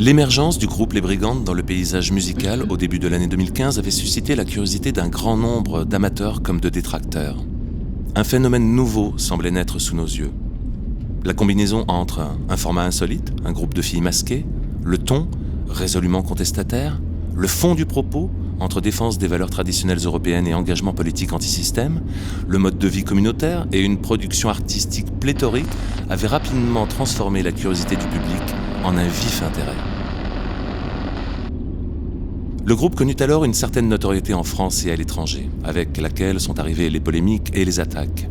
L'émergence du groupe Les Brigandes dans le paysage musical au début de l'année 2015 avait suscité la curiosité d'un grand nombre d'amateurs comme de détracteurs. Un phénomène nouveau semblait naître sous nos yeux. La combinaison entre un format insolite, un groupe de filles masquées, le ton, résolument contestataire, le fond du propos, entre défense des valeurs traditionnelles européennes et engagement politique anti-système, le mode de vie communautaire et une production artistique pléthorique avait rapidement transformé la curiosité du public en un vif intérêt. Le groupe connut alors une certaine notoriété en France et à l'étranger, avec laquelle sont arrivées les polémiques et les attaques.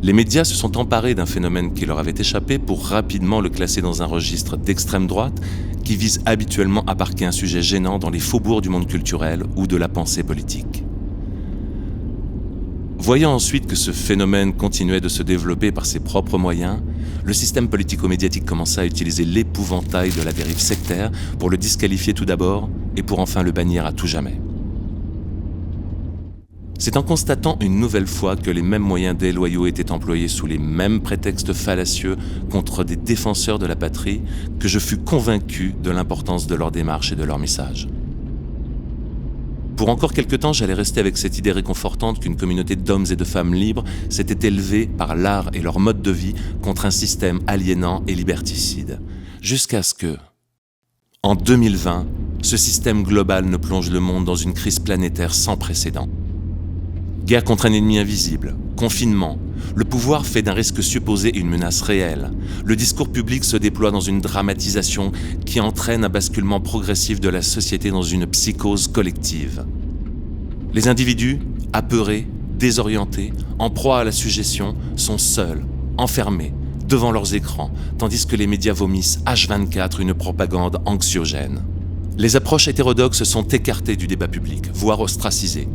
Les médias se sont emparés d'un phénomène qui leur avait échappé pour rapidement le classer dans un registre d'extrême droite qui vise habituellement à parquer un sujet gênant dans les faubourgs du monde culturel ou de la pensée politique. Voyant ensuite que ce phénomène continuait de se développer par ses propres moyens, le système politico-médiatique commença à utiliser l'épouvantail de la dérive sectaire pour le disqualifier tout d'abord et pour enfin le bannir à tout jamais. C'est en constatant une nouvelle fois que les mêmes moyens déloyaux étaient employés sous les mêmes prétextes fallacieux contre des défenseurs de la patrie que je fus convaincu de l'importance de leur démarche et de leur message. Pour encore quelque temps, j'allais rester avec cette idée réconfortante qu'une communauté d'hommes et de femmes libres s'était élevée par l'art et leur mode de vie contre un système aliénant et liberticide. Jusqu'à ce que, en 2020, ce système global ne plonge le monde dans une crise planétaire sans précédent. Guerre contre un ennemi invisible, confinement, le pouvoir fait d'un risque supposé une menace réelle. Le discours public se déploie dans une dramatisation qui entraîne un basculement progressif de la société dans une psychose collective. Les individus, apeurés, désorientés, en proie à la suggestion, sont seuls, enfermés, devant leurs écrans, tandis que les médias vomissent H24 une propagande anxiogène. Les approches hétérodoxes sont écartées du débat public, voire ostracisées.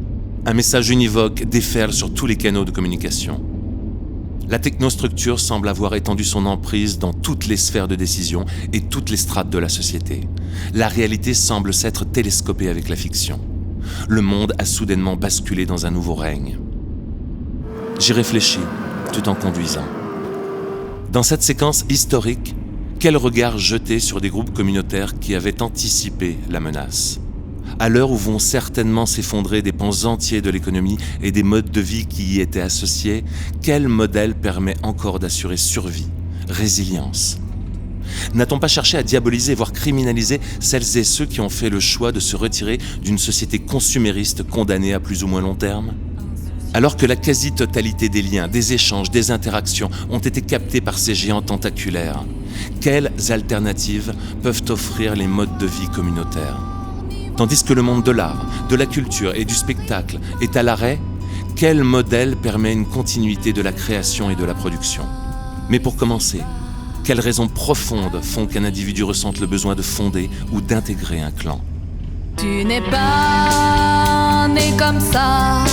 Un message univoque déferle sur tous les canaux de communication. La technostructure semble avoir étendu son emprise dans toutes les sphères de décision et toutes les strates de la société. La réalité semble s'être télescopée avec la fiction. Le monde a soudainement basculé dans un nouveau règne. J'y réfléchis, tout en conduisant. Dans cette séquence historique, quel regard jeter sur des groupes communautaires qui avaient anticipé la menace ? À l'heure où vont certainement s'effondrer des pans entiers de l'économie et des modes de vie qui y étaient associés, quel modèle permet encore d'assurer survie, résilience ? N'a-t-on pas cherché à diaboliser, voire criminaliser celles et ceux qui ont fait le choix de se retirer d'une société consumériste condamnée à plus ou moins long terme ? Alors que la quasi-totalité des liens, des échanges, des interactions ont été captés par ces géants tentaculaires, quelles alternatives peuvent offrir les modes de vie communautaires ? Tandis que le monde de l'art, de la culture et du spectacle est à l'arrêt, quel modèle permet une continuité de la création et de la production ? Mais pour commencer, quelles raisons profondes font qu'un individu ressente le besoin de fonder ou d'intégrer un clan ? Tu n'es pas né comme ça,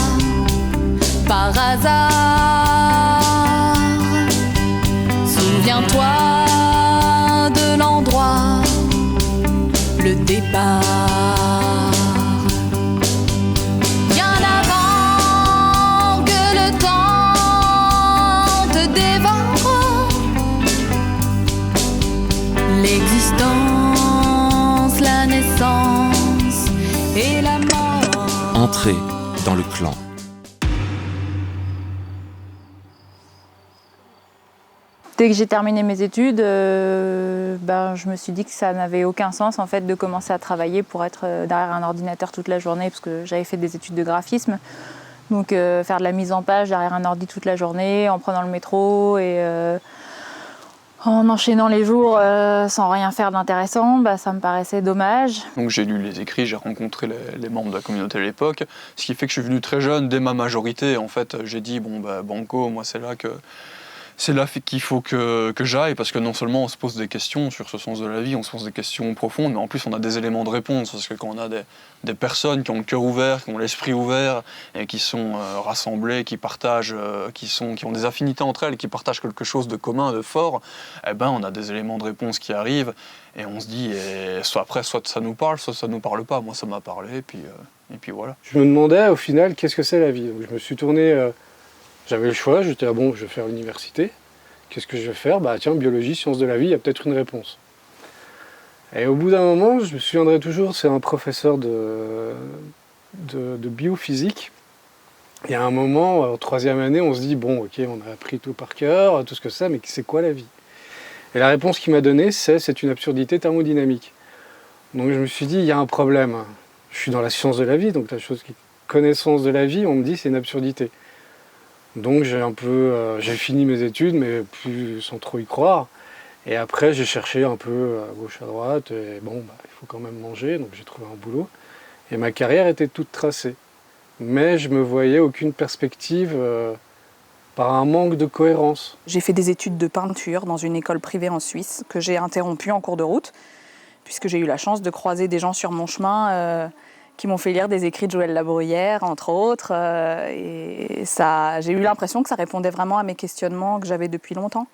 par hasard. Souviens-toi de l'endroit, le départ. Bien avant que le temps te dévore, l'existence, la naissance et la mort. Entrer dans le clan. Dès que j'ai terminé mes études, je me suis dit que ça n'avait aucun sens en fait de commencer à travailler pour être derrière un ordinateur toute la journée parce que j'avais fait des études de graphisme. Donc faire de la mise en page derrière un ordi toute la journée, en prenant le métro et en enchaînant les jours sans rien faire d'intéressant, ça me paraissait dommage. Donc j'ai lu les écrits, j'ai rencontré les membres de la communauté à l'époque, ce qui fait que je suis venu très jeune, dès ma majorité en fait, j'ai dit banco, moi c'est là que c'est là qu'il faut que j'aille, parce que non seulement on se pose des questions sur ce sens de la vie, on se pose des questions profondes, mais en plus on a des éléments de réponse, parce que quand on a des personnes qui ont le cœur ouvert, qui ont l'esprit ouvert, et qui sont rassemblées, qui partagent, qui ont des affinités entre elles, qui partagent quelque chose de commun, de fort, eh ben on a des éléments de réponse qui arrivent, et on se dit, soit ça nous parle, soit ça nous parle pas. Moi ça m'a parlé, et puis voilà. Je me demandais au final qu'est-ce que c'est la vie. Donc je me suis tourné... J'avais le choix, j'étais là, bon, je vais faire l'université. Qu'est-ce que je vais faire ? Bah tiens, biologie, sciences de la vie, il y a peut-être une réponse. Et au bout d'un moment, je me souviendrai toujours, c'est un professeur de biophysique. Et à un moment, en 3e année, on se dit, bon, ok, on a appris tout par cœur, tout ce que c'est, mais c'est quoi la vie ? Et la réponse qu'il m'a donnée, c'est une absurdité thermodynamique. Donc je me suis dit, il y a un problème. Je suis dans la science de la vie, donc la chose qui est connaissance de la vie, on me dit, c'est une absurdité. Donc j'ai fini mes études, mais plus sans trop y croire. Et après, j'ai cherché un peu à gauche, à droite. Et bon, il faut quand même manger, donc j'ai trouvé un boulot. Et ma carrière était toute tracée. Mais je me voyais aucune perspective par un manque de cohérence. J'ai fait des études de peinture dans une école privée en Suisse que j'ai interrompue en cours de route, puisque j'ai eu la chance de croiser des gens sur mon chemin qui m'ont fait lire des écrits de Joël Labruyère, entre autres. Et j'ai eu l'impression que ça répondait vraiment à mes questionnements que j'avais depuis longtemps.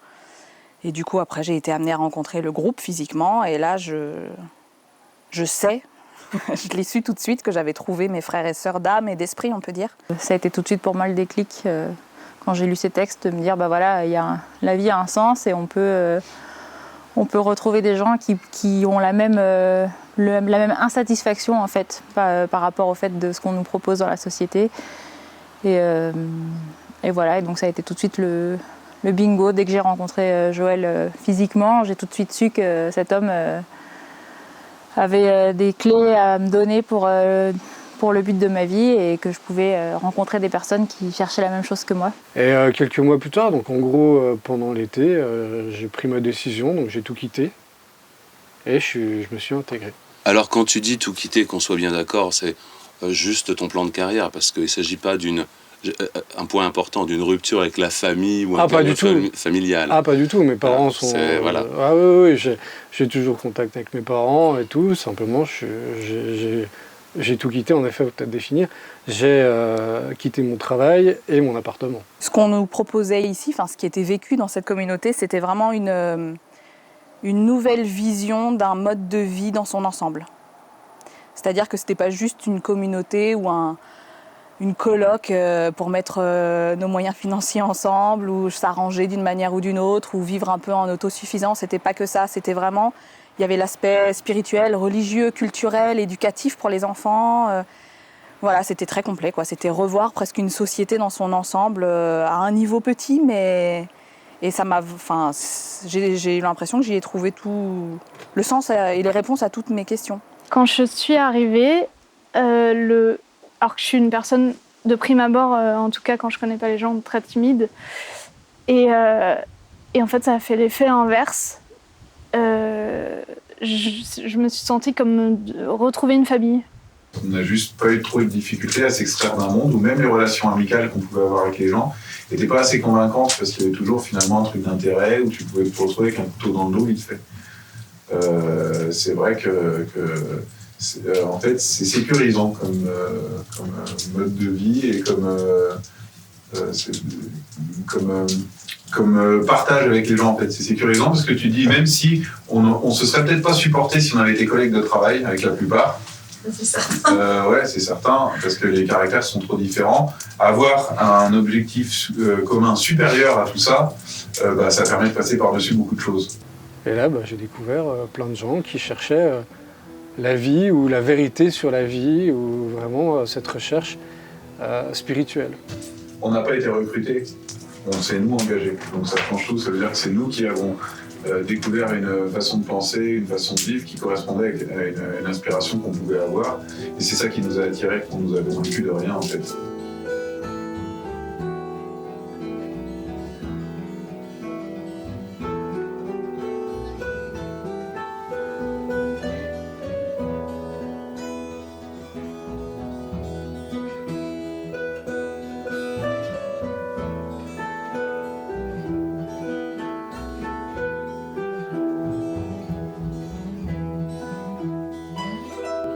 Et du coup, après, j'ai été amenée à rencontrer le groupe physiquement. Et là, je sais, je l'ai su tout de suite, que j'avais trouvé mes frères et sœurs d'âme et d'esprit, on peut dire. Ça a été tout de suite pour moi le déclic, quand j'ai lu ces textes, de me dire, bah voilà, la vie a un sens et on peut retrouver des gens qui ont la même insatisfaction en fait par rapport au fait de ce qu'on nous propose dans la société. Et voilà, et donc ça a été tout de suite le bingo. Dès que j'ai rencontré Joël physiquement, j'ai tout de suite su que cet homme avait des clés à me donner pour le but de ma vie et que je pouvais rencontrer des personnes qui cherchaient la même chose que moi. Et quelques mois plus tard, donc en gros pendant l'été, j'ai pris ma décision, donc j'ai tout quitté et je me suis intégré. Alors quand tu dis tout quitter, qu'on soit bien d'accord, c'est juste ton plan de carrière, parce qu'il ne s'agit pas un point important, d'une rupture avec la famille ou un cadre familial. Ah, pas du tout, mes parents sont... Voilà. Ah oui, j'ai toujours contact avec mes parents et tout, simplement j'ai tout quitté, en effet, peut-être définir. J'ai quitté mon travail et mon appartement. Ce qu'on nous proposait ici, ce qui était vécu dans cette communauté, c'était vraiment une nouvelle vision d'un mode de vie dans son ensemble. C'est-à-dire que ce n'était pas juste une communauté ou une coloc pour mettre nos moyens financiers ensemble ou s'arranger d'une manière ou d'une autre ou vivre un peu en autosuffisance. C'était pas que ça, c'était vraiment... Il y avait l'aspect spirituel, religieux, culturel, éducatif pour les enfants. Voilà, c'était très complet, quoi. C'était revoir presque une société dans son ensemble à un niveau petit, mais... Et ça m'a... j'ai eu l'impression que j'y ai trouvé tout le sens et les réponses à toutes mes questions. Quand je suis arrivée, alors que je suis une personne de prime abord, en tout cas quand je connais pas les gens, très timide, et en fait ça a fait l'effet inverse. Je me suis sentie comme retrouver une famille. On n'a juste pas eu trop de difficultés à s'extraire d'un monde où même les relations amicales qu'on pouvait avoir avec les gens n'étaient pas assez convaincantes parce qu'il y avait toujours finalement un truc d'intérêt où tu pouvais te retrouver avec un couteau dans le dos vite fait. C'est vrai que en fait, c'est sécurisant comme mode de vie et comme partage avec les gens. En fait, c'est sécurisant parce que tu dis, même si on se serait peut-être pas supporté si on avait été collègues de travail avec la plupart. C'est certain. Ouais, c'est certain, parce que les caractères sont trop différents. Avoir un objectif commun supérieur à tout ça, ça permet de passer par-dessus beaucoup de choses. Et là, j'ai découvert plein de gens qui cherchaient la vie ou la vérité sur la vie ou vraiment cette recherche spirituelle. On n'a pas été recrutés, on s'est nous engagés. Donc ça change tout, ça veut dire que c'est nous qui avons découvert une façon de penser, une façon de vivre qui correspondait à une inspiration qu'on pouvait avoir. Et c'est ça qui nous a attirés, qu'on nous a convaincus de rien en fait.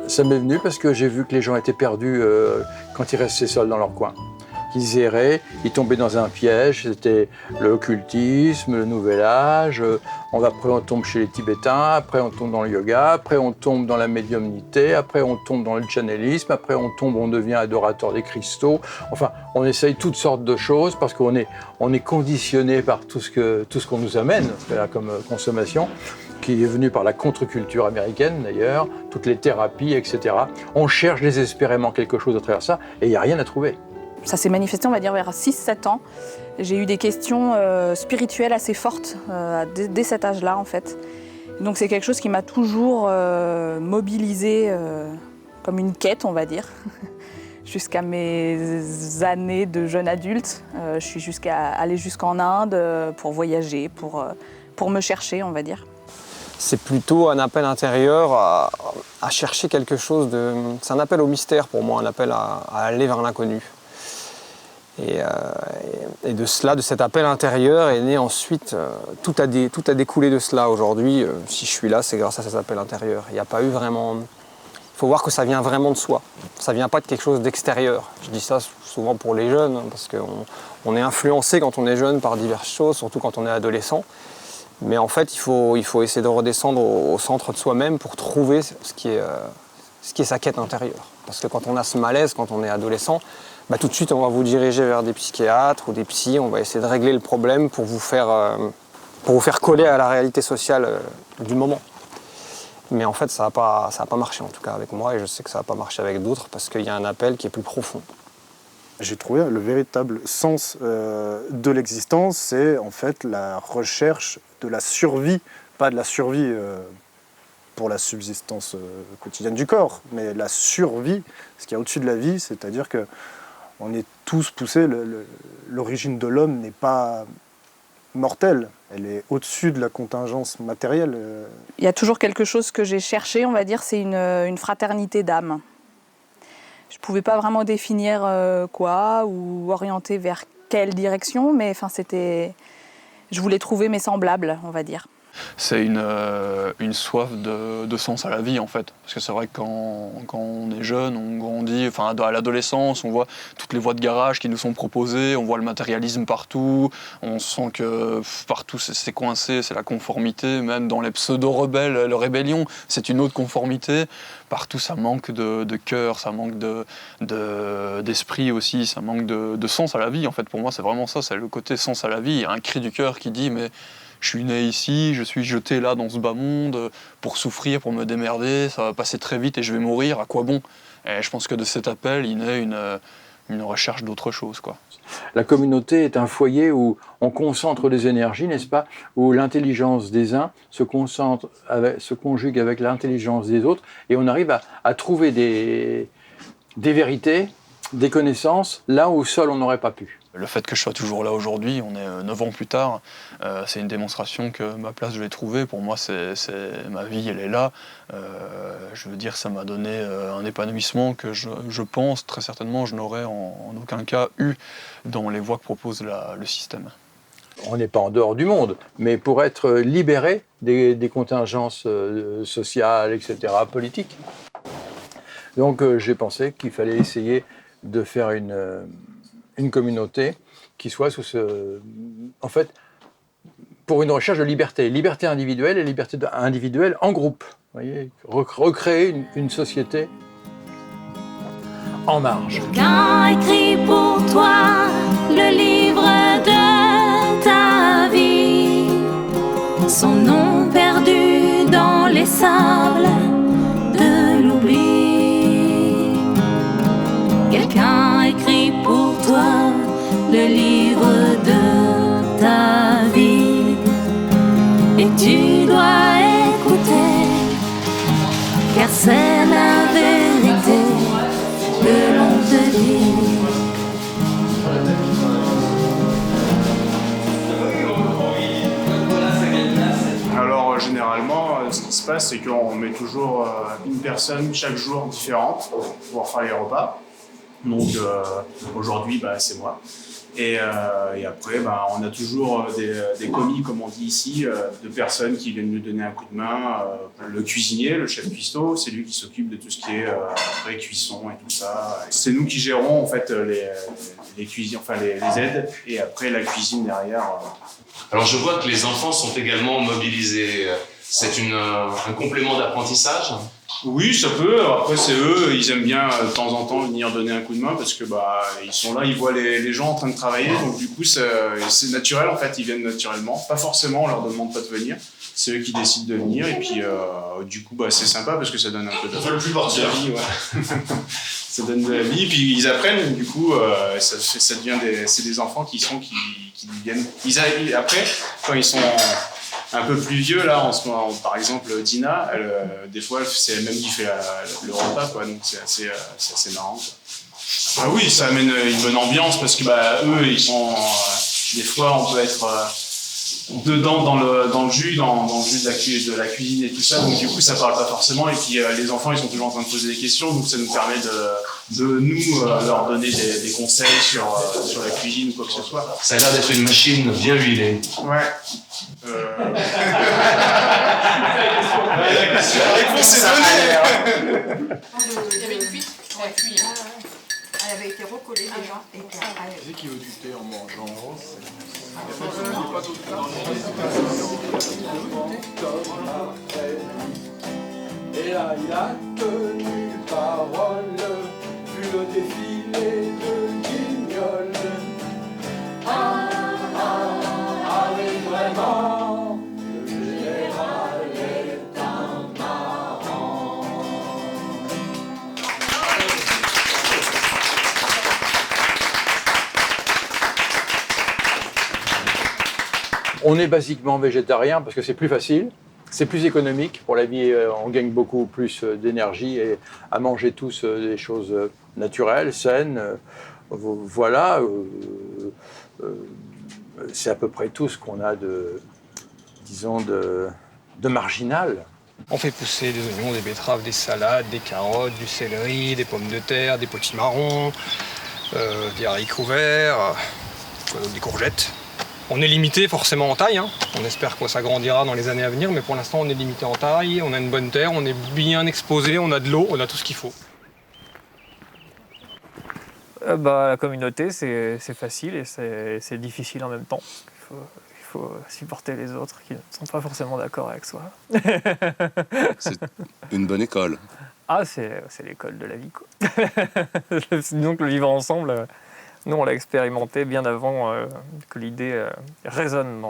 Ça m'est venu parce que j'ai vu que les gens étaient perdus quand ils restaient seuls dans leur coin. Ils erraient, ils tombaient dans un piège, c'était l'occultisme, le nouvel âge, après on tombe chez les Tibétains, après on tombe dans le yoga, après on tombe dans la médiumnité, après on tombe dans le channelisme, après on devient adorateur des cristaux. Enfin, on essaye toutes sortes de choses parce qu'on est conditionné par tout ce qu'on nous amène comme consommation, qui est venu par la contre-culture américaine d'ailleurs, toutes les thérapies, etc. On cherche désespérément quelque chose à travers ça et il n'y a rien à trouver. Ça s'est manifesté, on va dire, vers 6-7 ans. J'ai eu des questions spirituelles assez fortes dès cet âge-là, en fait. Donc c'est quelque chose qui m'a toujours mobilisée comme une quête, on va dire, jusqu'à mes années de jeune adulte. Je suis allée jusqu'en Inde pour voyager, pour me chercher, on va dire. C'est plutôt un appel intérieur à chercher quelque chose de... C'est un appel au mystère pour moi, un appel à aller vers l'inconnu. Et de cela, de cet appel intérieur est né ensuite, tout a découlé de cela. Aujourd'hui, si je suis là, c'est grâce à cet appel intérieur. Il n'y a pas eu vraiment... Il faut voir que ça vient vraiment de soi. Ça ne vient pas de quelque chose d'extérieur. Je dis ça souvent pour les jeunes, parce qu'on est influencé quand on est jeune par diverses choses, surtout quand on est adolescent. Mais en fait, il faut essayer de redescendre au centre de soi-même pour trouver ce qui est sa quête intérieure. Parce que quand on a ce malaise, quand on est adolescent, tout de suite, on va vous diriger vers des psychiatres ou des psys. On va essayer de régler le problème pour vous faire coller à la réalité sociale du moment. Mais en fait, ça n'a pas marché, en tout cas avec moi, et je sais que ça n'a pas marché avec d'autres, parce qu'il y a un appel qui est plus profond. J'ai trouvé le véritable sens de l'existence, c'est en fait la recherche de la survie, pas de la survie pour la subsistance quotidienne du corps, mais la survie, ce qu'il y a au-dessus de la vie, c'est-à-dire que on est tous poussés, l'origine de l'homme n'est pas mortelle, elle est au-dessus de la contingence matérielle. Il y a toujours quelque chose que j'ai cherché, on va dire, c'est une fraternité d'âme. Je ne pouvais pas vraiment définir quoi ou orienter vers quelle direction, mais je voulais trouver mes semblables, on va dire. C'est une soif de sens à la vie, en fait. Parce que c'est vrai que quand on est jeune, on grandit, enfin à l'adolescence, on voit toutes les voies de garage qui nous sont proposées, on voit le matérialisme partout, on sent que partout c'est coincé, c'est la conformité, même dans les pseudo-rebelles, la rébellion, c'est une autre conformité. Partout ça manque de cœur, ça manque d'esprit aussi, ça manque de sens à la vie. En fait, pour moi, c'est vraiment ça, c'est le côté sens à la vie. Il y a un cri du cœur qui dit « mais je suis né ici, je suis jeté là dans ce bas monde pour souffrir, pour me démerder, ça va passer très vite et je vais mourir, à quoi bon ?» Et je pense que de cet appel, il naît une recherche d'autre chose, quoi. La communauté est un foyer où on concentre les énergies, n'est-ce pas? Où l'intelligence des uns se conjugue avec l'intelligence des autres et on arrive à trouver des vérités, des connaissances, là où seul on n'aurait pas pu. Le fait que je sois toujours là aujourd'hui, on est 9 ans plus tard, c'est une démonstration que ma place, je l'ai trouvée. Pour moi, ma vie, elle est là. Je veux dire, ça m'a donné un épanouissement que je pense, très certainement, je n'aurais en aucun cas eu dans les voies que propose le système. On n'est pas en dehors du monde, mais pour être libéré des contingences sociales, etc., politiques. Donc j'ai pensé qu'il fallait essayer de faire une communauté qui soit en fait, pour une recherche de liberté individuelle et liberté individuelle en groupe. Vous voyez, recréer une société en marge. Quelqu'un écrit pour toi le livre de ta vie, son nom perdu dans les sables de l'oubli. Quelqu'un écrit pour toi le livre de ta vie et tu dois écouter, car c'est la vérité que l'on te dit. Alors généralement, ce qui se passe, c'est qu'on met toujours une personne chaque jour différente pour pouvoir faire les repas. Donc aujourd'hui, c'est moi. Et après, on a toujours des commis, comme on dit ici, de personnes qui viennent nous donner un coup de main. Le cuisinier, le chef cuistot, c'est lui qui s'occupe de tout ce qui est cuisson et tout ça. C'est nous qui gérons en fait les cuisines, enfin les aides, et après la cuisine derrière. Alors je vois que les enfants sont également mobilisés. C'est un complément d'apprentissage? Oui, ça peut. Après, c'est eux, ils aiment bien de temps en temps venir donner un coup de main parce que ils sont là, ils voient les gens en train de travailler. Donc du coup, c'est naturel en fait, ils viennent naturellement. Pas forcément, on leur demande pas de venir. C'est eux qui décident de venir et puis du coup, c'est sympa parce que ça donne un peu de vie. Ouais. Ça donne de la vie, puis ils apprennent. Du coup, ça devient c'est des enfants qui viennent. Après, quand ils sont un peu plus vieux, là, en ce moment, par exemple, Dina, des fois, c'est elle-même qui fait le repas, quoi, donc c'est assez marrant, quoi. Ah oui, ça amène une bonne ambiance, parce que eux, ils sont... des fois, on peut être dedans dans le jus, dans le jus de la cuisine et tout ça, donc du coup, ça parle pas forcément, et puis les enfants, ils sont toujours en train de poser des questions, donc ça nous permet de nous leur donner des conseils sur la cuisine ou quoi que ce soit. Ça a l'air d'être une machine bien huilée. Ouais. La réponse est donnée. Il y avait une cuite dans la cuillère. Elle avait été recollée déjà. Et puis après... Tu sais qui veut du thé en mangeant? Et là, il a tenu parole, vu le défilé de guignols. Allez, vraiment, le général est un marrant. On est basiquement végétarien parce que c'est plus facile. C'est plus économique pour la vie, on gagne beaucoup plus d'énergie et à manger tous des choses naturelles, saines. Voilà, c'est à peu près tout ce qu'on a de marginal. On fait pousser des oignons, des betteraves, des salades, des carottes, du céleri, des pommes de terre, des potimarrons, des haricots verts, des courgettes. On est limité forcément en taille, hein. On espère que ça grandira dans les années à venir, mais pour l'instant on est limité en taille, on a une bonne terre, on est bien exposé, on a de l'eau, on a tout ce qu'il faut. La communauté c'est facile et c'est difficile en même temps. Il faut supporter les autres qui ne sont pas forcément d'accord avec soi. C'est une bonne école. Ah, c'est l'école de la vie, quoi. Donc le vivre ensemble... Nous, on l'a expérimenté bien avant que l'idée résonne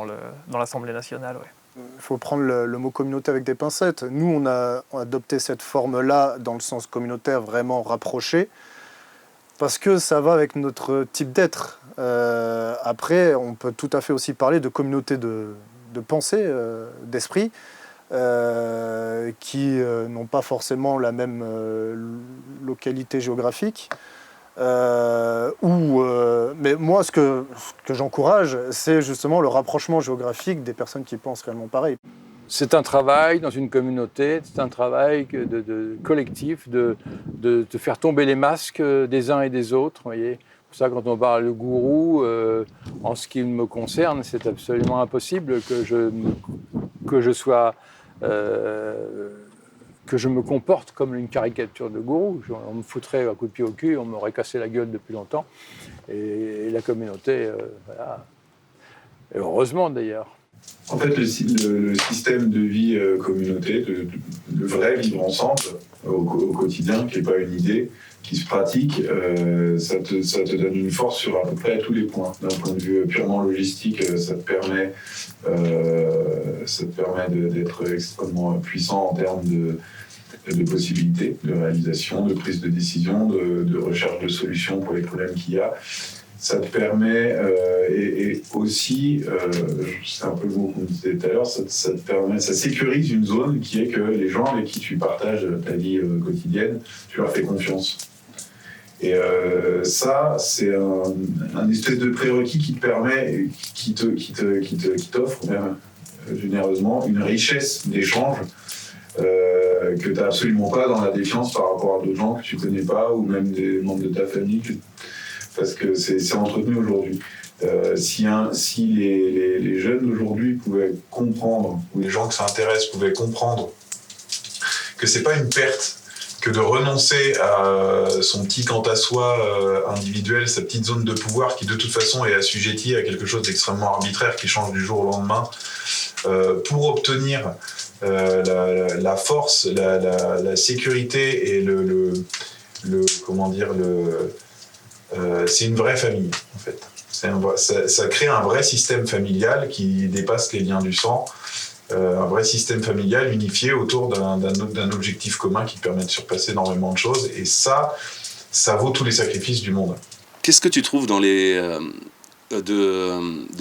dans l'Assemblée nationale. Ouais. Il faut prendre le mot communauté avec des pincettes. Nous, on a adopté cette forme-là dans le sens communautaire vraiment rapproché, parce que ça va avec notre type d'être. Après, on peut tout à fait aussi parler de communauté de pensée, d'esprit, qui n'ont pas forcément la même localité géographique. Mais moi, ce que j'encourage, c'est justement le rapprochement géographique des personnes qui pensent réellement pareil. C'est un travail dans une communauté, c'est un travail collectif de faire tomber les masques des uns et des autres. Voyez. Pour ça, quand on parle de gourou, en ce qui me concerne, c'est absolument impossible que je me comporte comme une caricature de gourou. On me foutrait un coup de pied au cul, on m'aurait cassé la gueule depuis longtemps. Et la communauté, voilà. Et heureusement d'ailleurs. En fait, le système de vie communauté, le vrai vivre ensemble au quotidien, qui n'est pas une idée, qui se pratique, ça te donne une force sur à peu près tous les points. D'un point de vue purement logistique, ça te permet d'être extrêmement puissant en termes de possibilités, de réalisation, de prise de décision, de recherche de solutions pour les problèmes qu'il y a. Ça te permet, et aussi, c'est un peu le mot qu'on disait tout à l'heure, ça sécurise une zone qui est que les gens avec qui tu partages ta vie quotidienne, tu leur fais confiance. Et ça, c'est un espèce de prérequis qui te permet, qui t'offre même généreusement une richesse d'échange que tu n'as absolument pas dans la défiance par rapport à d'autres gens que tu ne connais pas ou même des membres de ta famille. parce que c'est entretenu aujourd'hui. Si les jeunes d'aujourd'hui pouvaient comprendre, ou les gens qui s'intéressent pouvaient comprendre que c'est pas une perte que de renoncer à son petit quant à soi individuel, sa petite zone de pouvoir qui de toute façon est assujettie à quelque chose d'extrêmement arbitraire qui change du jour au lendemain, pour obtenir la force, la sécurité et c'est une vraie famille en fait. Ça crée un vrai système familial qui dépasse les liens du sang. Un vrai système familial unifié autour d'un objectif commun qui permet de surpasser énormément de choses. Et ça vaut tous les sacrifices du monde. Qu'est-ce que tu trouves dans de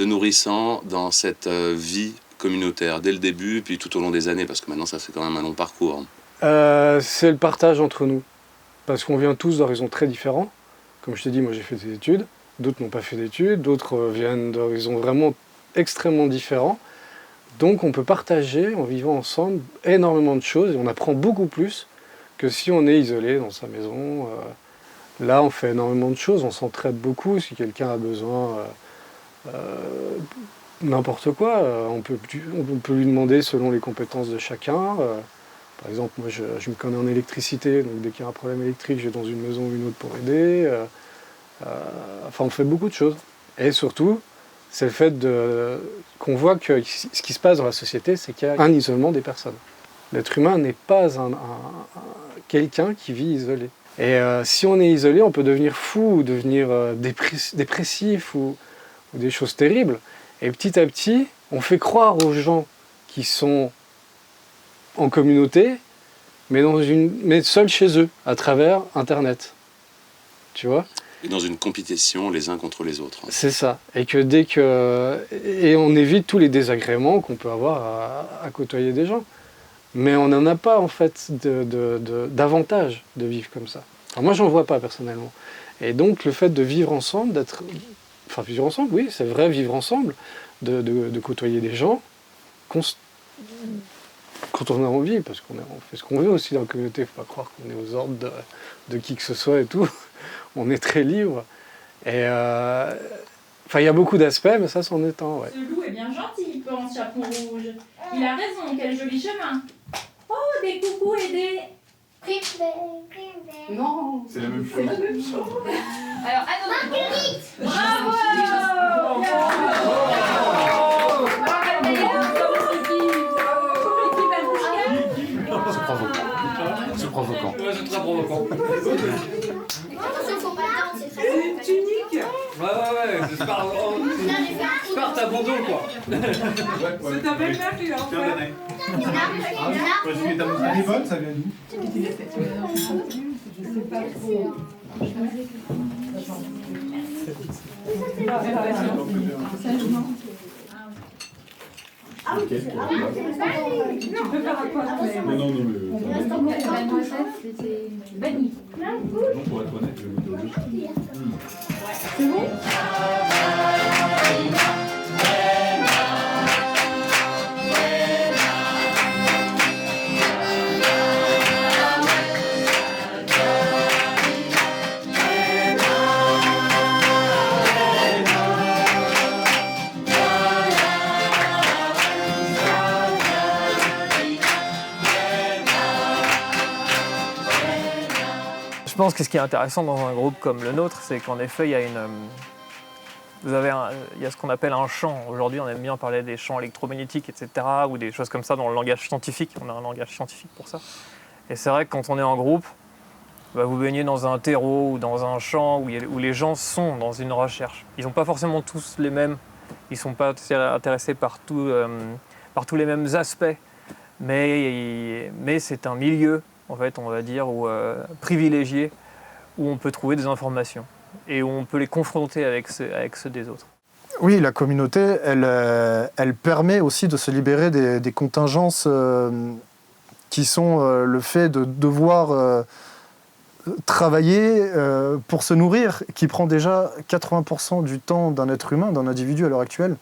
nourrissant dans cette vie communautaire, dès le début, puis tout au long des années, parce que maintenant ça fait quand même un long parcours. C'est le partage entre nous. Parce qu'on vient tous d'horizons très différents. Comme je t'ai dit, moi j'ai fait des études, d'autres n'ont pas fait d'études, d'autres viennent d'horizons vraiment extrêmement différents. Donc on peut partager, en vivant ensemble, énormément de choses, et on apprend beaucoup plus que si on est isolé dans sa maison. Là, on fait énormément de choses, on s'entraide beaucoup. Si quelqu'un a besoin n'importe quoi, on peut lui demander selon les compétences de chacun. Par exemple, moi, je me connais en électricité, donc dès qu'il y a un problème électrique, je vais dans une maison ou une autre pour aider. Enfin, on fait beaucoup de choses. Et surtout, c'est le fait qu'on voit que ce qui se passe dans la société, c'est qu'il y a un isolement des personnes. L'être humain n'est pas quelqu'un qui vit isolé. Et si on est isolé, on peut devenir fou ou devenir dépressif ou des choses terribles. Et petit à petit, on fait croire aux gens qui sont en communauté, mais seuls chez eux, à travers Internet. Tu vois ? Et dans une compétition les uns contre les autres. C'est ça. Et et on évite tous les désagréments qu'on peut avoir à côtoyer des gens. Mais on n'en a pas, en fait, d'avantage de vivre comme ça. Alors moi, j'en vois pas, personnellement. Et donc, le fait de vivre ensemble, vivre ensemble, oui, c'est vrai, vivre ensemble, de côtoyer des gens, quand on a envie, parce qu'on fait ce qu'on veut aussi dans la communauté. Il ne faut pas croire qu'on est aux ordres de qui que ce soit et tout. On est très libre. Et il y a beaucoup d'aspects, mais ça, c'en est un, ouais. Ce loup est bien gentil, peu en chaperon rouge. Il a raison, quel joli chemin. Oh, des coucous et des... Non, c'est la même chose. C'est la même chose. Alors, Marguerite. Bravo. C'est provoquant. Ouais, c'est très provoquant. C'est unique. Ouais, c'est par ta bondo, quoi. C'est ta belle-mère qui l'a offert. Elle est bonne, ça vient d'où? Je sais pas trop. Ok. Tu peux faire un quoi? Non, mais... La noisette, c'était vanille. Non, pour être honnête, je vais goûter au jeu. C'est bon? Je pense que ce qui est intéressant dans un groupe comme le nôtre, c'est qu'en effet, il y a ce qu'on appelle un champ. Aujourd'hui, on aime bien parler des champs électromagnétiques, etc., ou des choses comme ça dans le langage scientifique. On a un langage scientifique pour ça. Et c'est vrai que quand on est en groupe, vous baignez dans un terreau ou dans un champ où les gens sont dans une recherche. Ils n'ont pas forcément tous les mêmes. Ils ne sont pas intéressés par tous les mêmes aspects. Mais c'est un milieu, en fait, on va dire, privilégié, où on peut trouver des informations et où on peut les confronter avec ceux des autres. Oui, la communauté, elle permet aussi de se libérer des contingences qui sont le fait de devoir travailler pour se nourrir, qui prend déjà 80% du temps d'un être humain, d'un individu à l'heure actuelle.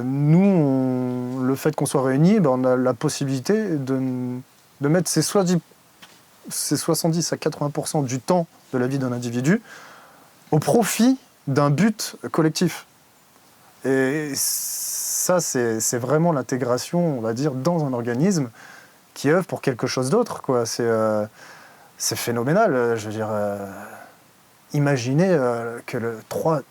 Nous, le fait qu'on soit réunis, on a la possibilité de mettre ces 70 à 80% du temps de la vie d'un individu au profit d'un but collectif. Et ça, c'est vraiment l'intégration, on va dire, dans un organisme qui œuvre pour quelque chose d'autre, quoi. C'est phénoménal. Je veux dire, imaginez que trois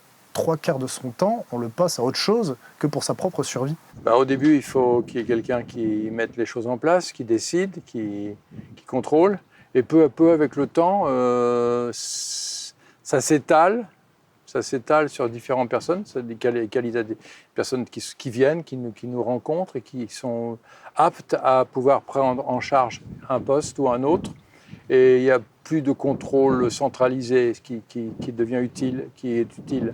quarts de son temps, on le passe à autre chose que pour sa propre survie. Au début, il faut qu'il y ait quelqu'un qui mette les choses en place, qui décide, qui contrôle. Et peu à peu, avec le temps, ça s'étale sur différentes personnes. C'est des personnes qui viennent, qui nous rencontrent et qui sont aptes à pouvoir prendre en charge un poste ou un autre. Et il n'y a plus de contrôle centralisé qui devient utile, qui est utile.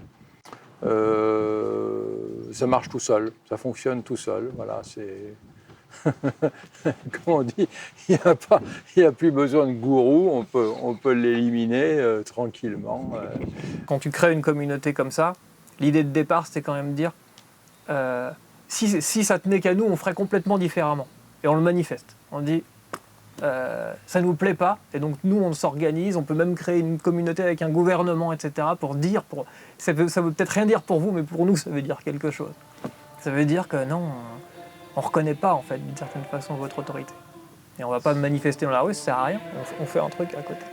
Ça marche tout seul, ça fonctionne tout seul. Voilà, c'est... Comme on dit, il n'y a plus besoin de gourou, on peut l'éliminer tranquillement. Quand tu crées une communauté comme ça, l'idée de départ, c'était quand même de dire si ça tenait qu'à nous, on ferait complètement différemment. Et on le manifeste. On dit ça ne nous plaît pas, et donc nous, on s'organise, on peut même créer une communauté avec un gouvernement, etc. pour dire, ça veut peut-être rien dire pour vous, mais pour nous, ça veut dire quelque chose. Ça veut dire que non, on ne reconnaît pas, en fait, d'une certaine façon, votre autorité. Et on ne va pas manifester dans la rue, ça ne sert à rien, on fait un truc à côté.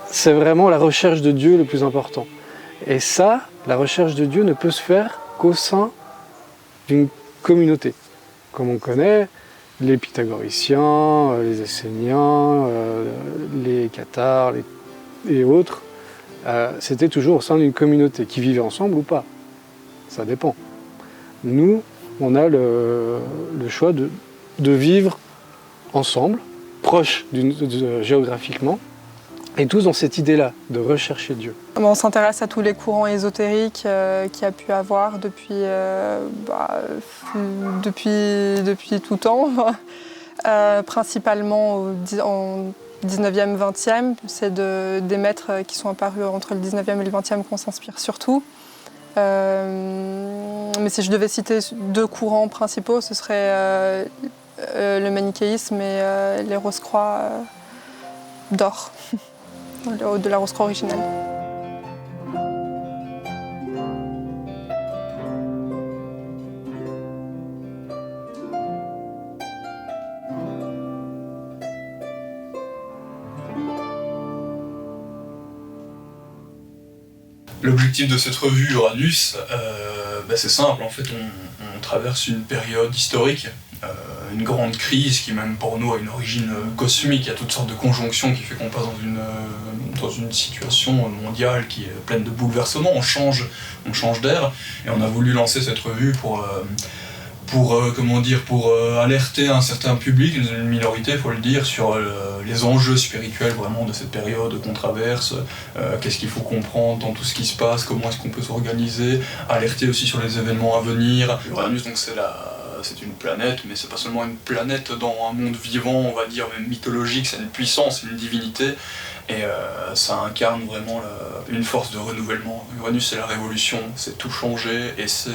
C'est vraiment la recherche de Dieu le plus important. Et ça, la recherche de Dieu ne peut se faire qu'au sein d'une communauté. Comme on connaît, les pythagoriciens, les esséniens, les cathares et autres, c'était toujours au sein d'une communauté, qui vivaient ensemble ou pas. Ça dépend. Nous, on a le choix de vivre ensemble, proches géographiquement, et tous dans cette idée-là, de rechercher Dieu. On s'intéresse à tous les courants ésotériques qu'il y a pu avoir depuis tout temps. Principalement en 19e, 20e. C'est des maîtres qui sont apparus entre le 19e et le 20e qu'on s'inspire surtout. Mais si je devais citer deux courants principaux, ce serait le manichéisme et les Rose-Croix d'or. De la Rose-Croix originale. L'objectif de cette revue Uranus, c'est simple, en fait on traverse une période historique, une grande crise qui même pour nous a une origine cosmique, il y a toutes sortes de conjonctions qui fait qu'on passe dans une situation mondiale qui est pleine de bouleversements, on change d'air, et on a voulu lancer cette revue pour alerter un certain public, une minorité il faut le dire, sur les enjeux spirituels vraiment de cette période qu'on traverse, qu'est-ce qu'il faut comprendre dans tout ce qui se passe, comment est-ce qu'on peut s'organiser, alerter aussi sur les événements à venir. Uranus, donc c'est une planète, mais c'est pas seulement une planète dans un monde vivant, on va dire même mythologique, c'est une puissance, une divinité, et ça incarne vraiment une force de renouvellement. Uranus c'est la révolution, c'est tout changer, et c'est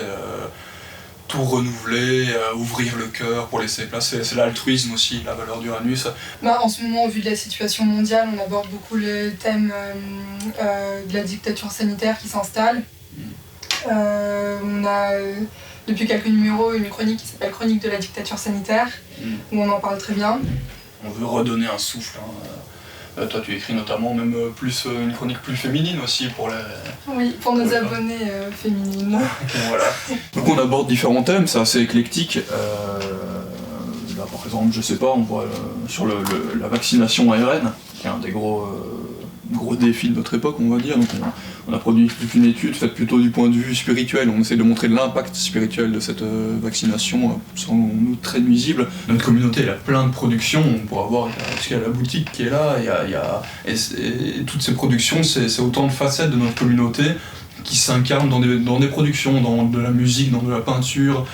tout renouveler, ouvrir le cœur pour laisser place, c'est l'altruisme aussi, la valeur d'Uranus. En ce moment, au vu de la situation mondiale, on aborde beaucoup le thème de la dictature sanitaire qui s'installe. On a depuis quelques numéros une chronique qui s'appelle Chronique de la dictature sanitaire, où on en parle très bien. On veut redonner un souffle. Toi tu écris notamment même une chronique plus féminine aussi pour les... Oui, pour nos abonnés féminines. Voilà. Donc on aborde différents thèmes, c'est assez éclectique. Là par exemple, je sais pas, on voit sur la vaccination ARN, qui est un des gros défis de notre époque, on va dire. Donc on a produit toute une étude faite plutôt du point de vue spirituel. On essaie de montrer l'impact spirituel de cette vaccination sans nous très nuisible. Notre communauté, elle a plein de productions. On pourra voir parce qu'il y a la boutique qui est là. Et toutes ces productions, c'est autant de facettes de notre communauté qui s'incarne dans des productions, dans de la musique, dans de la peinture,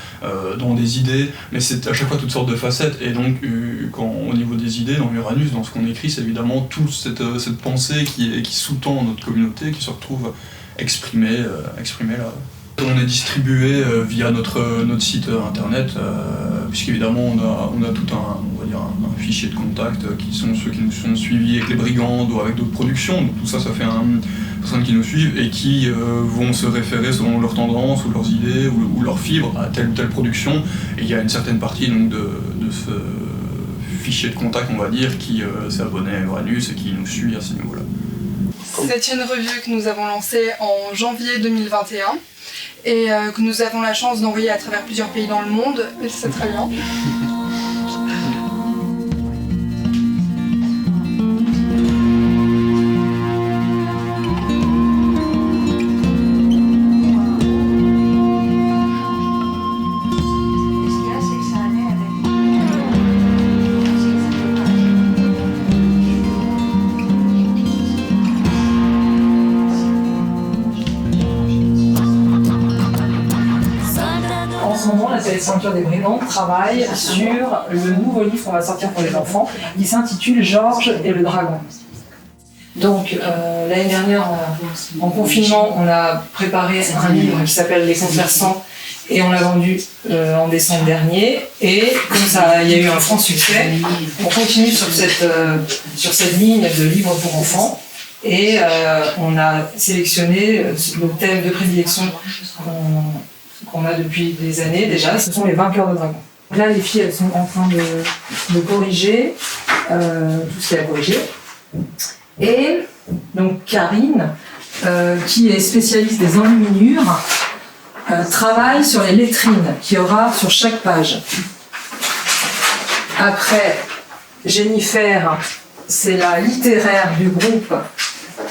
dans des idées, mais c'est à chaque fois toutes sortes de facettes. Et donc, au niveau des idées, dans Uranus, dans ce qu'on écrit, c'est évidemment toute cette pensée qui sous-tend notre communauté, qui se retrouve exprimée là. On est distribué via notre site internet, puisqu'évidemment on a tout un fichier de contact qui sont ceux qui nous sont suivis avec les Brigandes ou avec d'autres productions. Donc tout ça fait personnes qui nous suivent et qui vont se référer selon leurs tendances ou leurs idées ou leurs fibres à telle ou telle production. Et il y a une certaine partie donc, de ce fichier de contact, on va dire, qui s'est abonné à Uranus et qui nous suit à ce niveau-là. C'est une revue que nous avons lancée en janvier 2021 et que nous avons la chance d'envoyer à travers plusieurs pays dans le monde, et c'est très bien. Les Ceintures des Brigandes travaille sur le nouveau livre qu'on va sortir pour les enfants, qui s'intitule Georges et le dragon. Donc l'année dernière, en confinement, on a préparé un livre qui s'appelle Les Conversants et on l'a vendu en décembre dernier. Et comme ça, il y a eu un franc succès, on continue sur cette ligne de livres pour enfants. Et on a sélectionné le thème de prédilection qu'on a depuis des années déjà, ce sont les vainqueurs de dragons. Là, les filles, elles sont en train de corriger tout ce qu'elles a corrigé. Et donc Karine, qui est spécialiste des enluminures, travaille sur les lettrines qu'il y aura sur chaque page. Après, Jennifer, c'est la littéraire du groupe.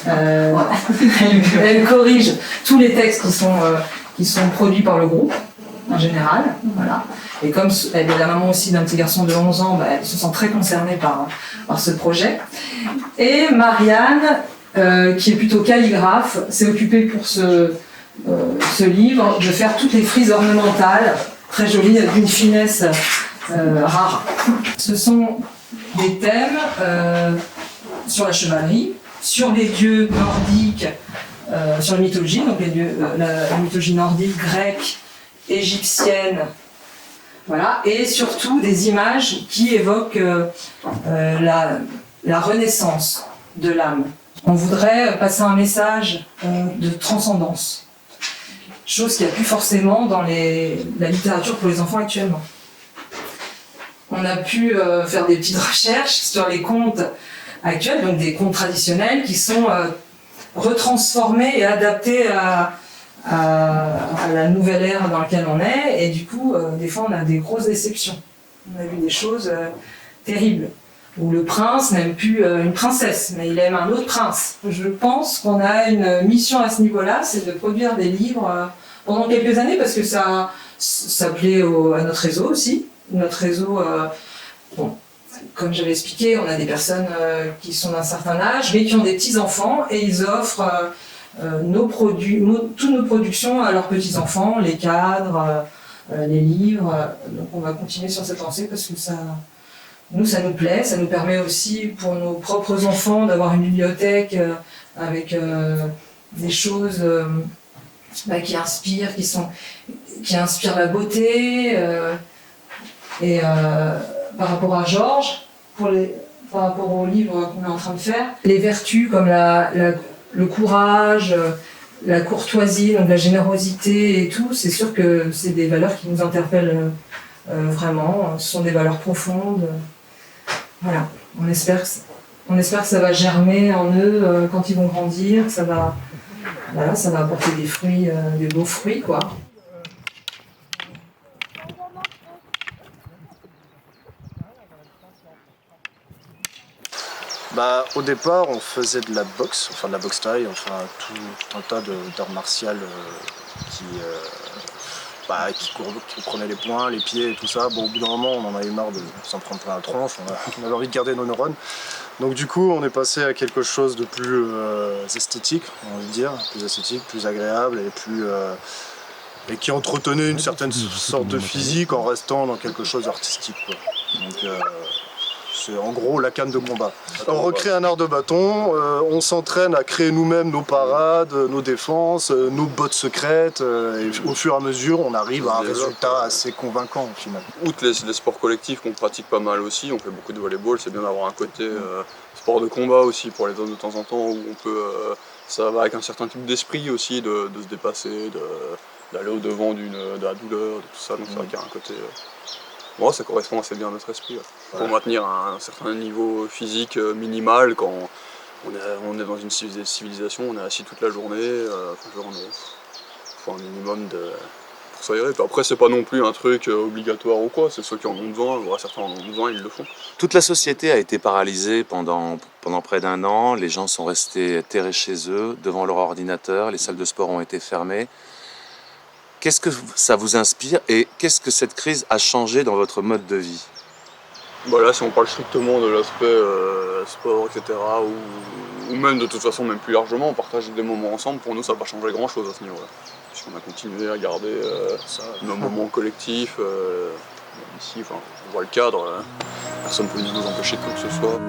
Elle corrige tous les textes qui sont produits par le groupe, en général. Voilà. Et comme elle est la maman aussi d'un petit garçon de 11 ans, elle se sent très concernée par ce projet. Et Marianne, qui est plutôt calligraphe, s'est occupée pour ce livre de faire toutes les frises ornementales, très jolies, d'une finesse rare. Ce sont des thèmes sur la chevalerie, sur les dieux nordiques, sur la mythologie, donc les dieux, la mythologie nordique, grecque, égyptienne, voilà, et surtout des images qui évoquent la renaissance de l'âme. On voudrait passer un message de transcendance, chose qu'il n'y a plus forcément dans la littérature pour les enfants actuellement. On a pu faire des petites recherches sur les contes actuels, donc des contes traditionnels qui sont retransformés et adaptés à la nouvelle ère dans laquelle on est, et du coup, des fois, on a des grosses déceptions. On a vu des choses terribles, où le prince n'aime plus une princesse, mais il aime un autre prince. Je pense qu'on a une mission à ce niveau-là, c'est de produire des livres pendant quelques années, parce que ça plaît à notre réseau aussi. Notre réseau, comme j'avais expliqué, on a des personnes qui sont d'un certain âge, mais qui ont des petits-enfants, et ils offrent toutes nos productions à leurs petits-enfants, les cadres, les livres. Donc on va continuer sur cette lancée parce que ça nous plaît, ça nous permet aussi pour nos propres enfants d'avoir une bibliothèque avec des choses qui inspirent, qui inspirent la beauté. Et par rapport à Georges, par rapport au livre qu'on est en train de faire, les vertus comme le courage, la courtoisie, donc la générosité et tout, c'est sûr que c'est des valeurs qui nous interpellent vraiment. Ce sont des valeurs profondes. Voilà, on espère que ça va germer en eux quand ils vont grandir, que ça va apporter des fruits, des beaux fruits, quoi. Au départ, on faisait de la boxe, enfin de la boxe thaï, enfin tout un tas d'arts martiaux qui prenaient les poings, les pieds et tout ça. Bon, au bout d'un moment, on en a eu marre de s'en prendre plein la tronche, on avait envie de garder nos neurones. Donc du coup, on est passé à quelque chose de plus esthétique, on va dire, plus esthétique, plus agréable et qui entretenait une certaine sorte de physique en restant dans quelque chose d'artistique, quoi. Donc c'est en gros la canne de combat. On recrée un art de bâton, on s'entraîne à créer nous-mêmes nos parades, nos défenses, nos bottes secrètes, et au fur et à mesure, on arrive à un résultat assez convaincant au final. Outre les sports collectifs qu'on pratique pas mal aussi, on fait beaucoup de volleyball, c'est bien d'avoir un côté sport de combat aussi pour les hommes de temps en temps où on peut, ça va avec un certain type d'esprit aussi, de se dépasser, d'aller au devant de la douleur, de tout ça, donc c'est vrai qu'il y a un côté... Moi, ça correspond assez bien à notre esprit. Pour maintenir un certain niveau physique minimal, quand on est dans une civilisation, on est assis toute la journée, il faut un minimum pour s'aérer. Après, c'est pas non plus un truc obligatoire ou quoi, c'est ceux qui en ont besoin, certains en ont besoin, ils le font. Toute la société a été paralysée pendant près d'1 an, les gens sont restés terrés chez eux, devant leur ordinateur, les salles de sport ont été fermées. Qu'est-ce que ça vous inspire et qu'est-ce que cette crise a changé dans votre mode de vie? Là, si on parle strictement de l'aspect sport, etc., ou même de toute façon, même plus largement, on partage des moments ensemble, pour nous, ça n'a pas changé grand-chose à ce niveau-là. Puisqu'on a continué à garder nos moments collectifs. Ici, on voit le cadre, personne ne peut nous empêcher de quoi que ce soit.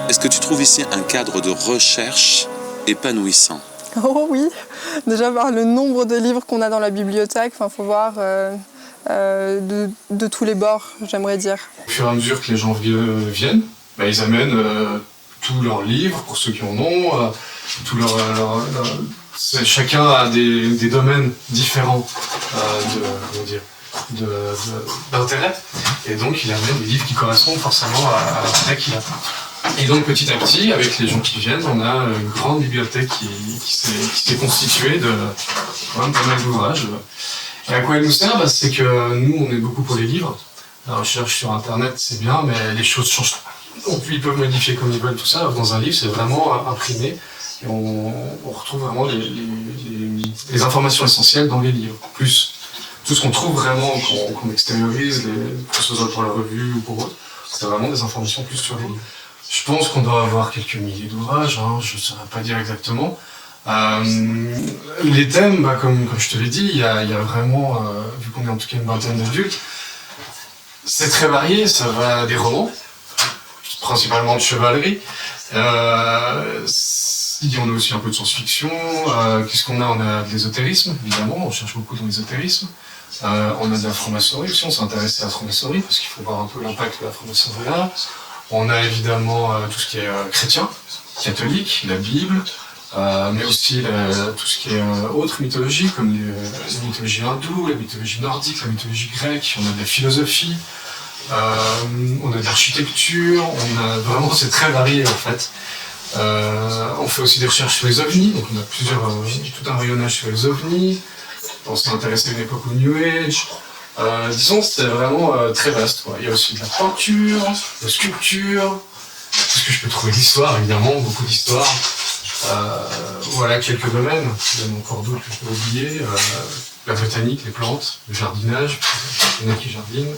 Est-ce que tu trouves ici un cadre de recherche épanouissant? Oh oui, déjà voir le nombre de livres qu'on a dans la bibliothèque, faut voir de tous les bords, j'aimerais dire. Au fur et à mesure que les gens viennent, ils amènent tous leurs livres, pour ceux qui en ont, chacun a des domaines différents d'intérêt, et donc il amène des livres qui correspondent forcément à l'intérêt qu'il a. Et donc petit à petit, avec les gens qui viennent, on a une grande bibliothèque qui s'est constituée de pas mal d'ouvrages. Et à quoi elle nous sert? C'est que nous, on est beaucoup pour les livres. La recherche sur Internet, c'est bien, mais les choses changent. Donc ils peuvent modifier comme ils veulent tout ça. Dans un livre, c'est vraiment imprimé. Et on retrouve vraiment les informations essentielles dans les livres. Plus tout ce qu'on trouve vraiment, qu'on extériorise, que ce soit pour la revue ou pour autre, c'est vraiment des informations plus sur les livres. Je pense qu'on doit avoir quelques milliers d'ouvrages, je ne saurais pas dire exactement. Les thèmes, comme je te l'ai dit, il y a vraiment, vu qu'on est en tout cas une vingtaine d'adultes, c'est très varié, ça va des romans, principalement de chevalerie. Il y en a aussi un peu de science-fiction. Qu'est-ce qu'on a? On a de l'ésotérisme, évidemment, on cherche beaucoup dans l'ésotérisme. On a de la franc-maçonnerie aussi, on s'est intéressé à la franc-maçonnerie, parce qu'il faut voir un peu l'impact de la franc-maçonnerie là. On a évidemment tout ce qui est chrétien, catholique, la Bible, mais aussi tout ce qui est autre mythologie, comme la mythologie hindoue, la mythologie nordique, la mythologie grecque, on a de la philosophie, on a de l'architecture, c'est très varié en fait. On fait aussi des recherches sur les ovnis, donc on a tout un rayonnage sur les ovnis. On s'est intéressé à une époque au New Age. Disons, c'est vraiment très vaste. Il y a aussi de la peinture, de la sculpture, tout ce que je peux trouver d'histoire, évidemment, beaucoup d'histoire. Voilà quelques domaines, il y en a encore d'autres que je peux oublier. La botanique, les plantes, le jardinage, il y en a qui jardinent.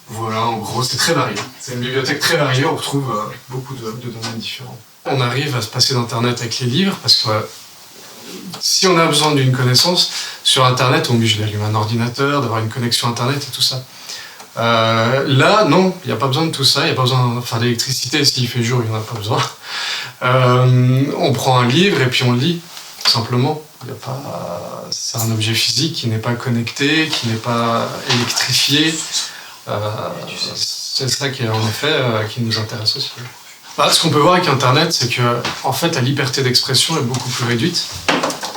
Voilà, en gros, c'est très varié. C'est une bibliothèque très variée, on retrouve beaucoup de domaines différents. On arrive à se passer d'Internet avec les livres, parce que si on a besoin d'une connaissance, sur Internet, on est obligé d'allumer un ordinateur, d'avoir une connexion Internet et tout ça. Là, non, il n'y a pas besoin de tout ça, il n'y a pas besoin d'électricité, s'il fait jour, il n'y en a pas besoin. On prend un livre et puis on le lit, simplement. C'est un objet physique qui n'est pas connecté, qui n'est pas électrifié. C'est ça qui, en effet, qui nous intéresse aussi. Ce qu'on peut voir avec Internet, c'est que en fait, la liberté d'expression est beaucoup plus réduite.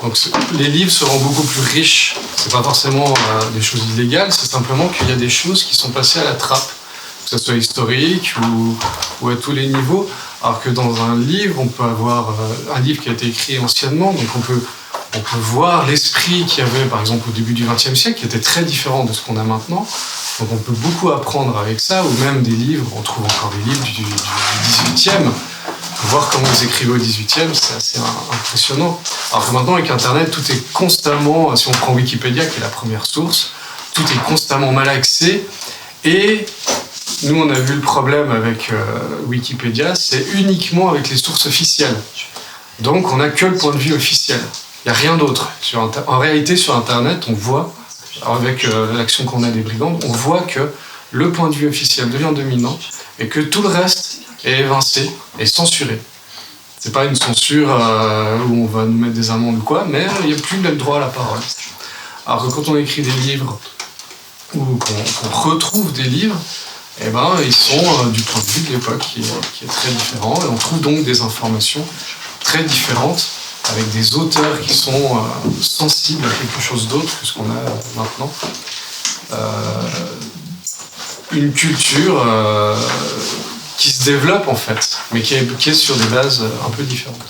Donc les livres seront beaucoup plus riches. C'est pas forcément des choses illégales, c'est simplement qu'il y a des choses qui sont passées à la trappe, que ce soit historique ou à tous les niveaux. Alors que dans un livre, on peut avoir un livre qui a été écrit anciennement, donc on peut voir l'esprit qu'il y avait, par exemple, au début du XXe siècle, qui était très différent de ce qu'on a maintenant. Donc on peut beaucoup apprendre avec ça, ou même des livres, on trouve encore des livres du 18e. Voir comment ils écrivaient au 18e, c'est assez impressionnant. Alors que maintenant, avec Internet, tout est constamment, si on prend Wikipédia, qui est la première source, tout est constamment malaxé. Et nous, on a vu le problème avec Wikipédia, c'est uniquement avec les sources officielles. Donc, on n'a que le point de vue officiel. Il n'y a rien d'autre. En réalité, sur Internet, on voit, avec l'action qu'on a des brigands, on voit que le point de vue officiel devient dominant et que tout le reste est évincé et censuré. C'est pas une censure où on va nous mettre des amendes ou quoi, mais il n'y a plus le droit à la parole. Alors que quand on écrit des livres ou qu'on retrouve des livres, eh ben, ils sont du point de vue de l'époque qui est très différent, et on trouve donc des informations très différentes avec des auteurs qui sont sensibles à quelque chose d'autre que ce qu'on a maintenant. Une culture qui se développe en fait, mais qui est sur des bases un peu différentes.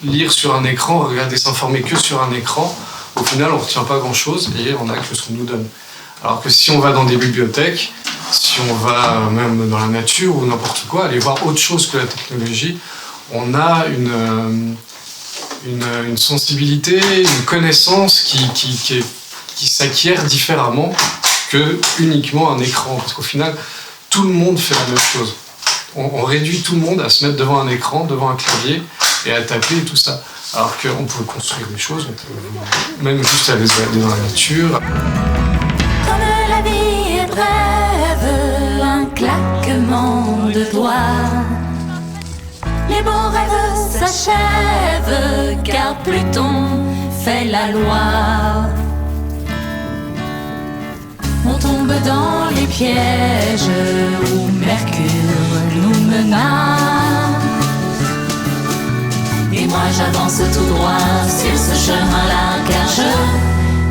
Lire sur un écran, regarder s'informer que sur un écran, au final on ne retient pas grand chose et on n'a que ce qu'on nous donne. Alors que si on va dans des bibliothèques, si on va même dans la nature ou n'importe quoi, aller voir autre chose que la technologie, on a une sensibilité, une connaissance qui s'acquiert différemment que uniquement un écran. Parce qu'au final, tout le monde fait la même chose. On réduit tout le monde à se mettre devant un écran, devant un clavier et à taper et tout ça. Alors qu'on peut construire des choses, on peut même juste aller se balader dans la nature. Comme la vie est brève, un claquement de doigts. Les beaux rêves s'achèvent, car Pluton fait la loi. On tombe dans les pièges où Mercure nous menace. Et moi j'avance tout droit sur ce chemin-là, car je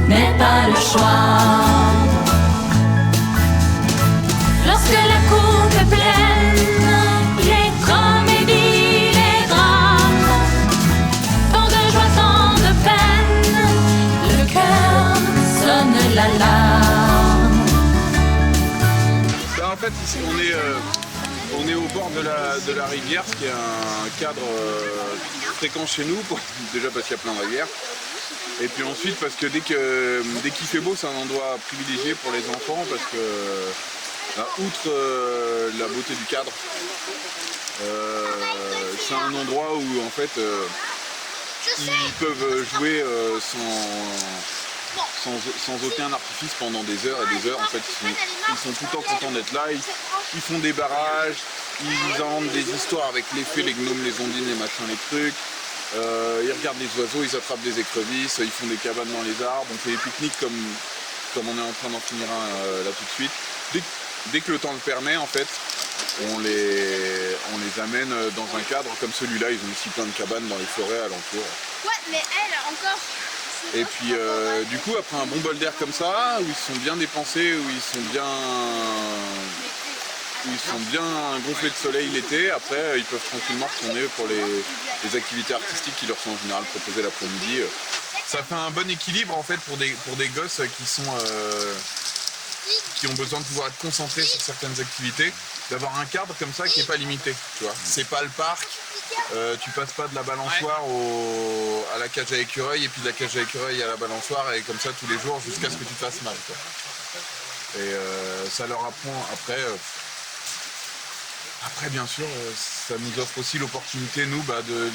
n'ai pas le choix. Lorsque la coupe est pleine, les comédies, les drames, tant de joie, tant de peine, le cœur sonne l'alarme. En fait, ici, on est au bord de la rivière, ce qui est un cadre fréquent chez nous, déjà parce qu'il y a plein de rivières, et puis ensuite parce que dès qu'il fait beau, c'est un endroit privilégié pour les enfants, parce que outre la beauté du cadre, c'est un endroit où en fait ils peuvent jouer sans aucun artifice pendant des heures et des heures. En fait, ils sont tout le temps contents d'être là, ils font des barrages, ils inventent des histoires avec les fées, les gnomes, les ondines, les machins, les trucs. Ils regardent les oiseaux, ils attrapent des écrevisses, ils font des cabanes dans les arbres, on fait des pique-niques comme on est en train d'en finir un là tout de suite. Dès que le temps le permet, en fait, on les amène dans un cadre comme celui-là. Ils ont aussi plein de cabanes dans les forêts alentours. Ouais, mais elle encore. Et puis du coup, après un bon bol d'air comme ça, où ils sont bien dépensés, où ils sont bien gonflés de soleil l'été, après ils peuvent tranquillement retourner pour les activités artistiques qui leur sont en général proposées l'après-midi. Ça fait un bon équilibre en fait pour des gosses qui ont besoin de pouvoir être concentrés sur certaines activités, d'avoir un cadre comme ça qui n'est pas limité. Tu vois, c'est pas le parc. Tu passes pas de la balançoire à la cage à écureuil et puis de la cage à écureuil à la balançoire et comme ça tous les jours jusqu'à ce que tu te fasses mal, quoi. Et ça leur apprend après bien sûr ça nous offre aussi l'opportunité nous de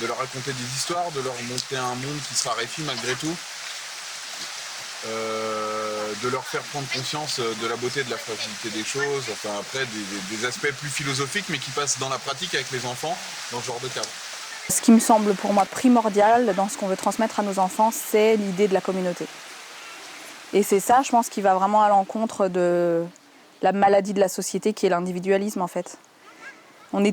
leur raconter des histoires, de leur montrer un monde qui se raréfie malgré tout, de leur faire prendre conscience de la beauté, de la fragilité des choses, enfin après des aspects plus philosophiques mais qui passent dans la pratique avec les enfants dans ce genre de cadre. Ce qui me semble pour moi primordial dans ce qu'on veut transmettre à nos enfants, c'est l'idée de la communauté. Et c'est ça, je pense, qui va vraiment à l'encontre de la maladie de la société qui est l'individualisme en fait. On a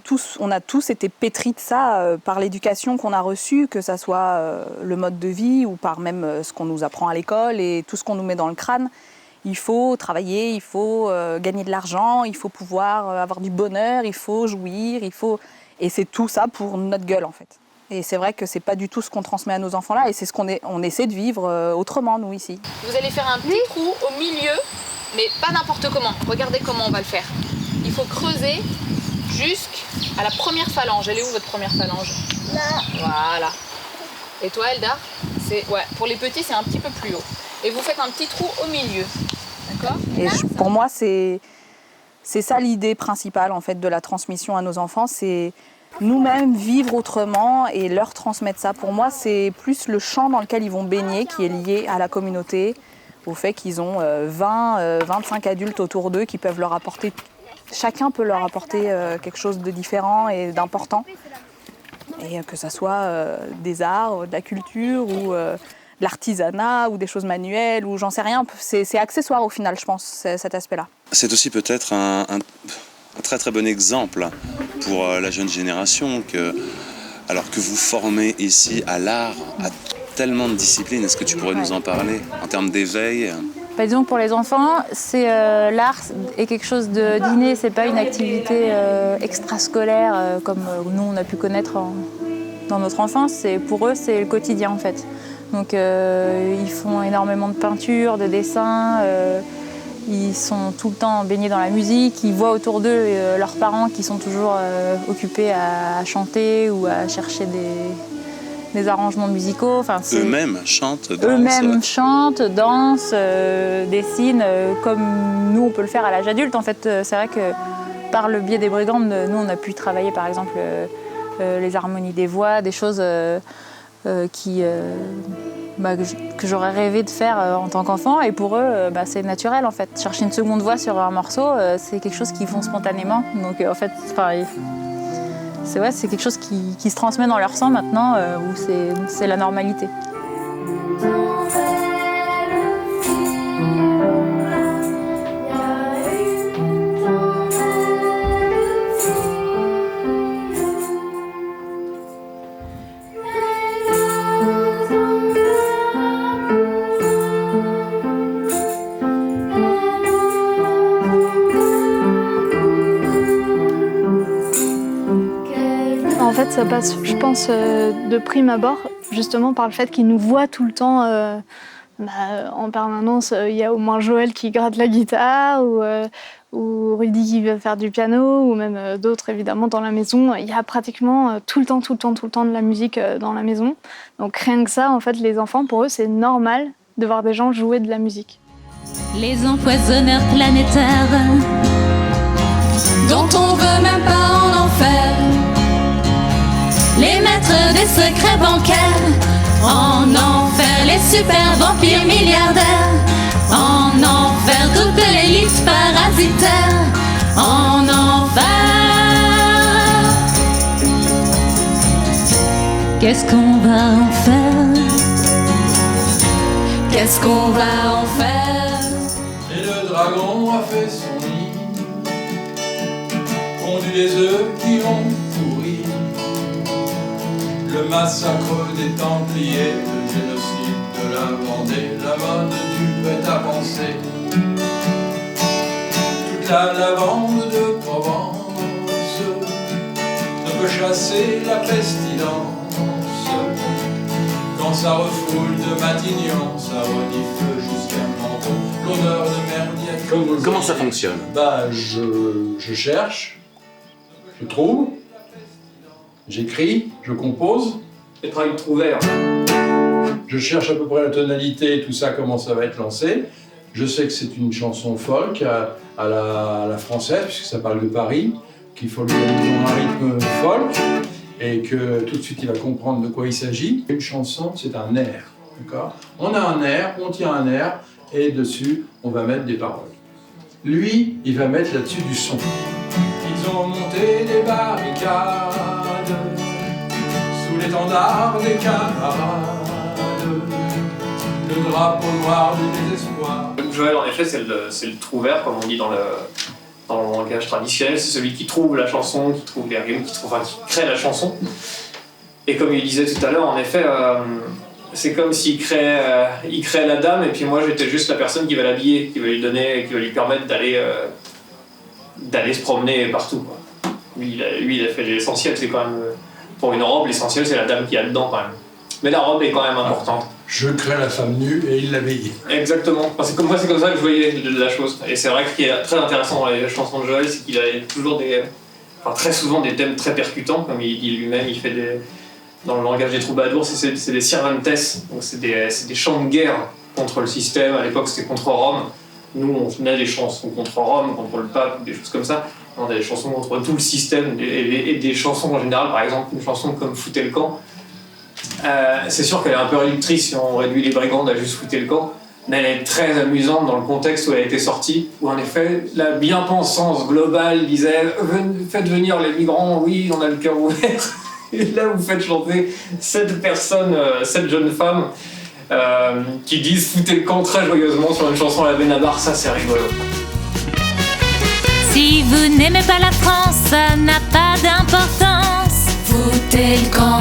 tous été pétris de ça par l'éducation qu'on a reçue, que ça soit le mode de vie ou par même ce qu'on nous apprend à l'école et tout ce qu'on nous met dans le crâne. Il faut travailler, il faut gagner de l'argent, il faut pouvoir avoir du bonheur, il faut jouir, Et c'est tout ça pour notre gueule en fait. Et c'est vrai que c'est pas du tout ce qu'on transmet à nos enfants là et c'est ce qu'on essaie de vivre autrement nous ici. Vous allez faire un petit trou au milieu mais pas n'importe comment. Regardez comment on va le faire. Il faut creuser jusqu'à la première phalange. Elle est où votre première phalange? Là. Voilà. Et toi, Eldar? Ouais, pour les petits, c'est un petit peu plus haut. Et vous faites un petit trou au milieu. D'accord? Et pour moi, c'est ça l'idée principale en fait de la transmission à nos enfants, c'est nous-mêmes vivre autrement et leur transmettre ça. Pour moi, c'est plus le champ dans lequel ils vont baigner qui est lié à la communauté, au fait qu'ils ont 25 adultes autour d'eux qui peuvent leur apporter, chacun peut leur apporter quelque chose de différent et d'important. Et que ça soit des arts, de la culture ou de l'artisanat ou des choses manuelles ou j'en sais rien. C'est accessoire au final, je pense, cet aspect-là. C'est aussi peut-être un très très bon exemple pour la jeune génération alors que vous formez ici à l'art, à tellement de disciplines. Est-ce que tu pourrais nous en parler en termes d'éveil? Disons que pour les enfants, l'art est quelque chose d'inné, c'est pas une activité extrascolaire comme nous on a pu connaître dans notre enfance. Pour eux, c'est le quotidien en fait. Donc ils font énormément de peinture, de dessin, ils sont tout le temps baignés dans la musique, ils voient autour d'eux leurs parents qui sont toujours occupés à chanter ou à chercher des arrangements musicaux. Enfin, eux-mêmes chantent, dansent. Eux-mêmes chantent, dansent, dessinent, comme nous on peut le faire à l'âge adulte. En fait, c'est vrai que par le biais des Brigandes, nous on a pu travailler par exemple les harmonies des voix, des choses que j'aurais rêvé de faire en tant qu'enfant. Et pour eux, c'est naturel en fait. Chercher une seconde voix sur un morceau, c'est quelque chose qu'ils font spontanément. Donc en fait, c'est quelque chose qui se transmet dans leur sang maintenant, où c'est la normalité. En fait, ça passe, je pense, de prime abord, justement par le fait qu'ils nous voient tout le temps en permanence. Il y a au moins Joël qui gratte la guitare, ou Rudy qui veut faire du piano, ou même d'autres évidemment dans la maison. Il y a pratiquement tout le temps de la musique dans la maison. Donc rien que ça, en fait, les enfants, pour eux, c'est normal de voir des gens jouer de la musique. Les empoisonneurs planétaires, dont on veut même pas en enfer. Les maîtres des secrets bancaires, en enfer les super vampires milliardaires, en enfer toute l'élite parasitaire, en enfer. Qu'est-ce qu'on va en faire? Qu'est-ce qu'on va en faire? Et le dragon a fait son nid, pondu des œufs qui ont pourri. Le massacre des Templiers, le génocide de la Vendée, la mode du prêt-à-penser. Toute la lavande de Provence ne peut chasser la pestilence. Quand ça refoule de Matignon, ça renifle jusqu'à Menton, l'odeur de merdier. Comment ça fonctionne? Je cherche, je trouve. J'écris, je compose. C'est le travail de trouvère. Je cherche à peu près la tonalité, tout ça, comment ça va être lancé. Je sais que c'est une chanson folk à la française, puisque ça parle de Paris, qu'il faut lui donner un rythme folk, et que tout de suite il va comprendre de quoi il s'agit. Une chanson, c'est un air, d'accord? On a un air, on tient un air, et dessus, on va mettre des paroles. Lui, il va mettre là-dessus du son. Ils ont monté des barricades sous l'étendard des camarades, le drapeau noir du désespoir. Joël, en effet, c'est le trouvère, comme on dit dans le langage traditionnel. C'est celui qui trouve la chanson, qui trouve les rimes, qui crée la chanson. Et comme il disait tout à l'heure, en effet, c'est comme s'il crée la dame, et puis moi j'étais juste la personne qui va l'habiller, qui va lui donner, qui va lui permettre d'aller se promener partout, quoi. Lui, il a fait l'essentiel. C'est quand même, pour une robe, l'essentiel c'est la dame qui a dedans quand même. Mais la robe est quand même importante. Je crée la femme nue et il l'habille. Exactement. Parce que moi, c'est comme ça que je voyais la chose. Et c'est vrai que ce qui est très intéressant dans les chansons de Joël, c'est qu'il a toujours très souvent des thèmes très percutants, comme il dit lui-même, il fait dans le langage des troubadours, c'est des Cervantes, donc c'est des chants de guerre contre le système. À l'époque, c'était contre Rome. Nous, on a des chansons contre Rome, contre le pape, des choses comme ça. On a des chansons contre tout le système, et des chansons en général, par exemple, une chanson comme Foutez le camp. C'est sûr qu'elle est un peu réductrice si on réduit les brigandes à juste Foutez le camp, mais elle est très amusante dans le contexte où elle a été sortie, où en effet, la bien-pensance globale disait « Faites venir les migrants, oui, on a le cœur ouvert ». Et là, vous faites chanter 7 personnes, 7 jeunes femmes qui disent « Foutez le camp » très joyeusement sur une chanson à la Benabar, ça c'est rigolo. Si vous n'aimez pas la France, ça n'a pas d'importance. Foutez le camp.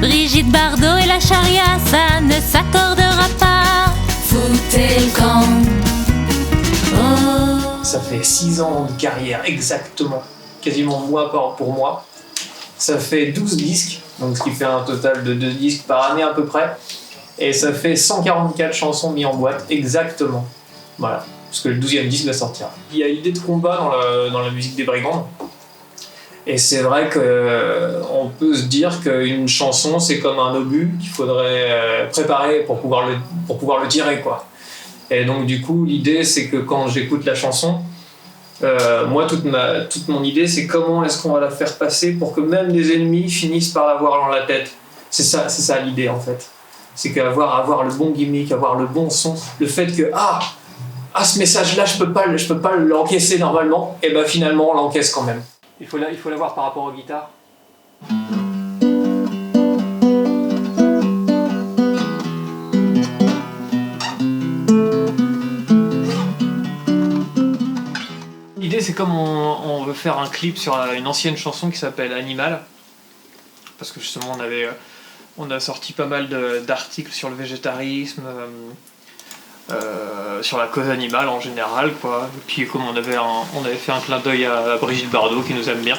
Brigitte Bardot et la charia, ça ne s'accordera pas. Foutez le camp. Oh. Ça fait 6 ans de carrière, exactement. Quasiment mois pour mois. Ça fait 12 disques, donc ce qui fait un total de 2 disques par année à peu près. Et ça fait 144 chansons mises en boîte, exactement. Voilà, parce que le 12e disque va sortir. Il y a l'idée de combat dans la musique des brigandes. Et c'est vrai qu'on peut se dire qu'une chanson, c'est comme un obus qu'il faudrait préparer pour pouvoir le tirer, quoi. Et donc du coup, l'idée, c'est que quand j'écoute la chanson, moi, toute mon idée, c'est comment est-ce qu'on va la faire passer pour que même les ennemis finissent par l'avoir dans la tête. C'est ça l'idée, en fait. C'est qu'avoir le bon gimmick, avoir le bon son, le fait que ce message-là, je peux pas l'encaisser normalement, et ben finalement, on l'encaisse quand même. Il faut l'avoir par rapport aux guitares. L'idée, c'est comme on veut faire un clip sur une ancienne chanson qui s'appelle Animal, parce que justement on a sorti pas mal d'articles sur le végétarisme, sur la cause animale en général, quoi. Et puis comme on avait fait un clin d'œil à Brigitte Bardot qui nous aime bien.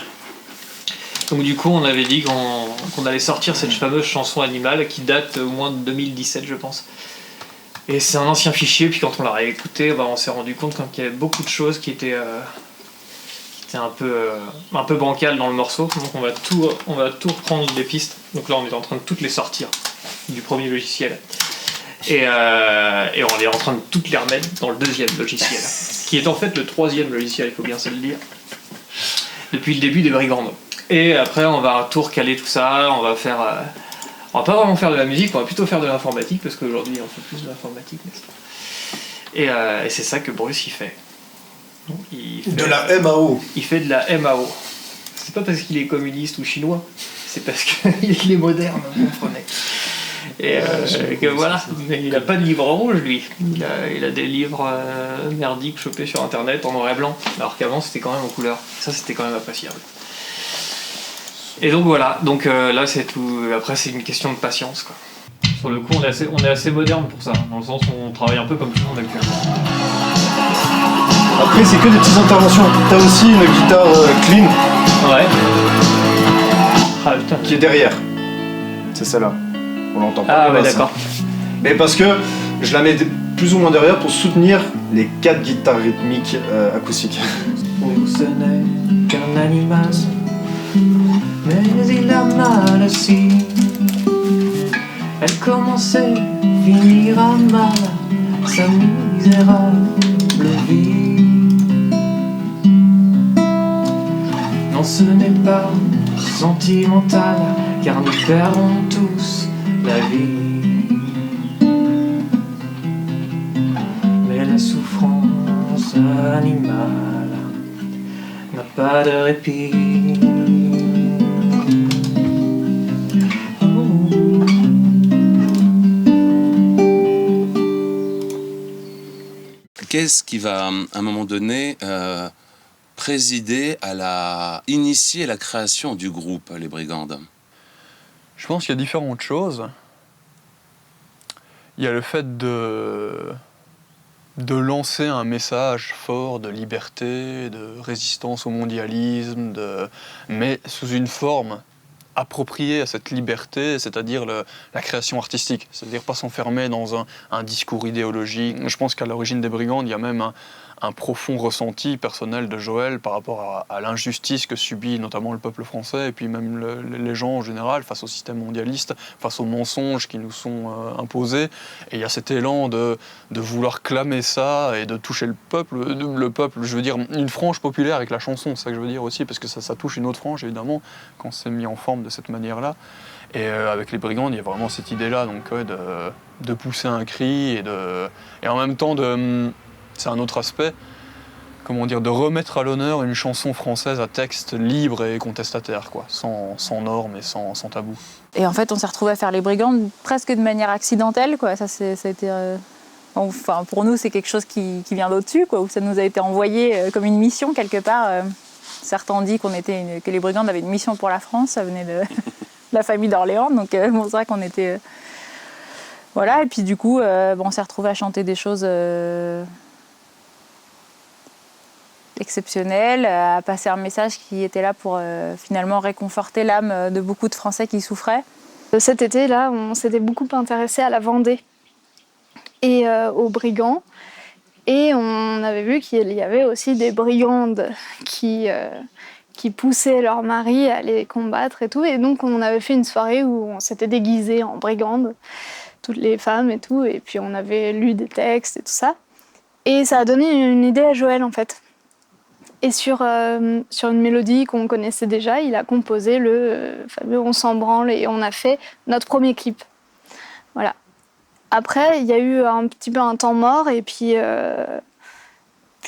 Donc du coup on avait dit qu'on allait sortir cette fameuse chanson Animal qui date au moins de 2017 je pense. Et c'est un ancien fichier, puis quand on l'a réécouté, on s'est rendu compte qu'il y avait beaucoup de choses qui étaient un peu bancales dans le morceau. Donc on va tout reprendre des pistes. Donc là on est en train de toutes les sortir du premier logiciel. Et on est en train de toutes les remettre dans le deuxième logiciel, qui est en fait le troisième logiciel, il faut bien se le dire, depuis le début des Brigandes. Et après on va tout recaler tout ça, on va pas vraiment faire de la musique, on va plutôt faire de l'informatique, parce qu'aujourd'hui on fait plus de l'informatique, n'est-ce pas ? Et c'est ça que Bruce il fait. De la MAO. Il fait de la MAO. C'est pas parce qu'il est communiste ou chinois, c'est parce qu'il est moderne, vous comprenez. Et que voilà, mais il a pas de livre rouge lui, il a des livres merdiques chopés sur internet en noir et blanc, alors qu'avant c'était quand même en couleur, ça c'était quand même appréciable. Et donc voilà, là c'est tout, après c'est une question de patience, quoi. Sur le coup on est assez moderne pour ça, dans le sens où on travaille un peu comme tout le monde actuellement. Après c'est que des petites interventions, t'as aussi une guitare clean. Ouais. Ah putain. Qui est derrière, c'est celle-là. On l'entend pas. Ah ouais, d'accord. Mais parce que je la mets plus ou moins derrière pour soutenir les 4 guitares rythmiques acoustiques. Ce n'est qu'un animal, mais il a mal aussi. Elle commençait, finira mal, sa misérable vie. Non, ce n'est pas sentimental, car nous perdons tous la vie, mais la souffrance animale n'a pas de répit. Qu'est-ce qui va, à un moment donné, initier la création du groupe, les Brigandes ? Je pense qu'il y a différentes choses. Il y a le fait de lancer un message fort de liberté, de résistance au mondialisme, mais sous une forme approprié à cette liberté, c'est-à-dire la création artistique, c'est-à-dire pas s'enfermer dans un discours idéologique. Je pense qu'à l'origine des Brigandes, il y a même un profond ressenti personnel de Joël par rapport à l'injustice que subit notamment le peuple français et puis même les gens en général face au système mondialiste, face aux mensonges qui nous sont imposés. Et il y a cet élan de vouloir clamer ça et de toucher le peuple, je veux dire une frange populaire avec la chanson, c'est ça que je veux dire aussi, parce que ça touche une autre frange évidemment quand c'est mis en forme de cette manière-là. Et avec les Brigandes, il y a vraiment cette idée-là donc, de pousser un cri et en même temps c'est un autre aspect, comment dire, de remettre à l'honneur une chanson française à texte libre et contestataire, quoi, sans normes et sans tabou. Et en fait, on s'est retrouvés à faire les Brigandes presque de manière accidentelle, quoi. Ça a été, enfin, pour nous, c'est quelque chose qui vient d'au-dessus, quoi, où ça nous a été envoyé comme une mission quelque part. Certains ont dit que les Brigandes avaient une mission pour la France, ça venait de la famille d'Orléans, donc bon, c'est vrai qu'on était... Voilà, et puis du coup, on s'est retrouvés à chanter des choses... exceptionnel, à passer un message qui était là pour finalement réconforter l'âme de beaucoup de Français qui souffraient. Cet été-là, on s'était beaucoup intéressé à la Vendée et aux brigands. Et on avait vu qu'il y avait aussi des brigandes qui poussaient leurs maris à les combattre et tout. Et donc on avait fait une soirée où on s'était déguisés en brigandes, toutes les femmes et tout. Et puis on avait lu des textes et tout ça. Et ça a donné une idée à Joël en fait. Et sur une mélodie qu'on connaissait déjà, il a composé le fameux On s'en branle et on a fait notre premier clip. Voilà. Après, il y a eu un petit peu un temps mort et puis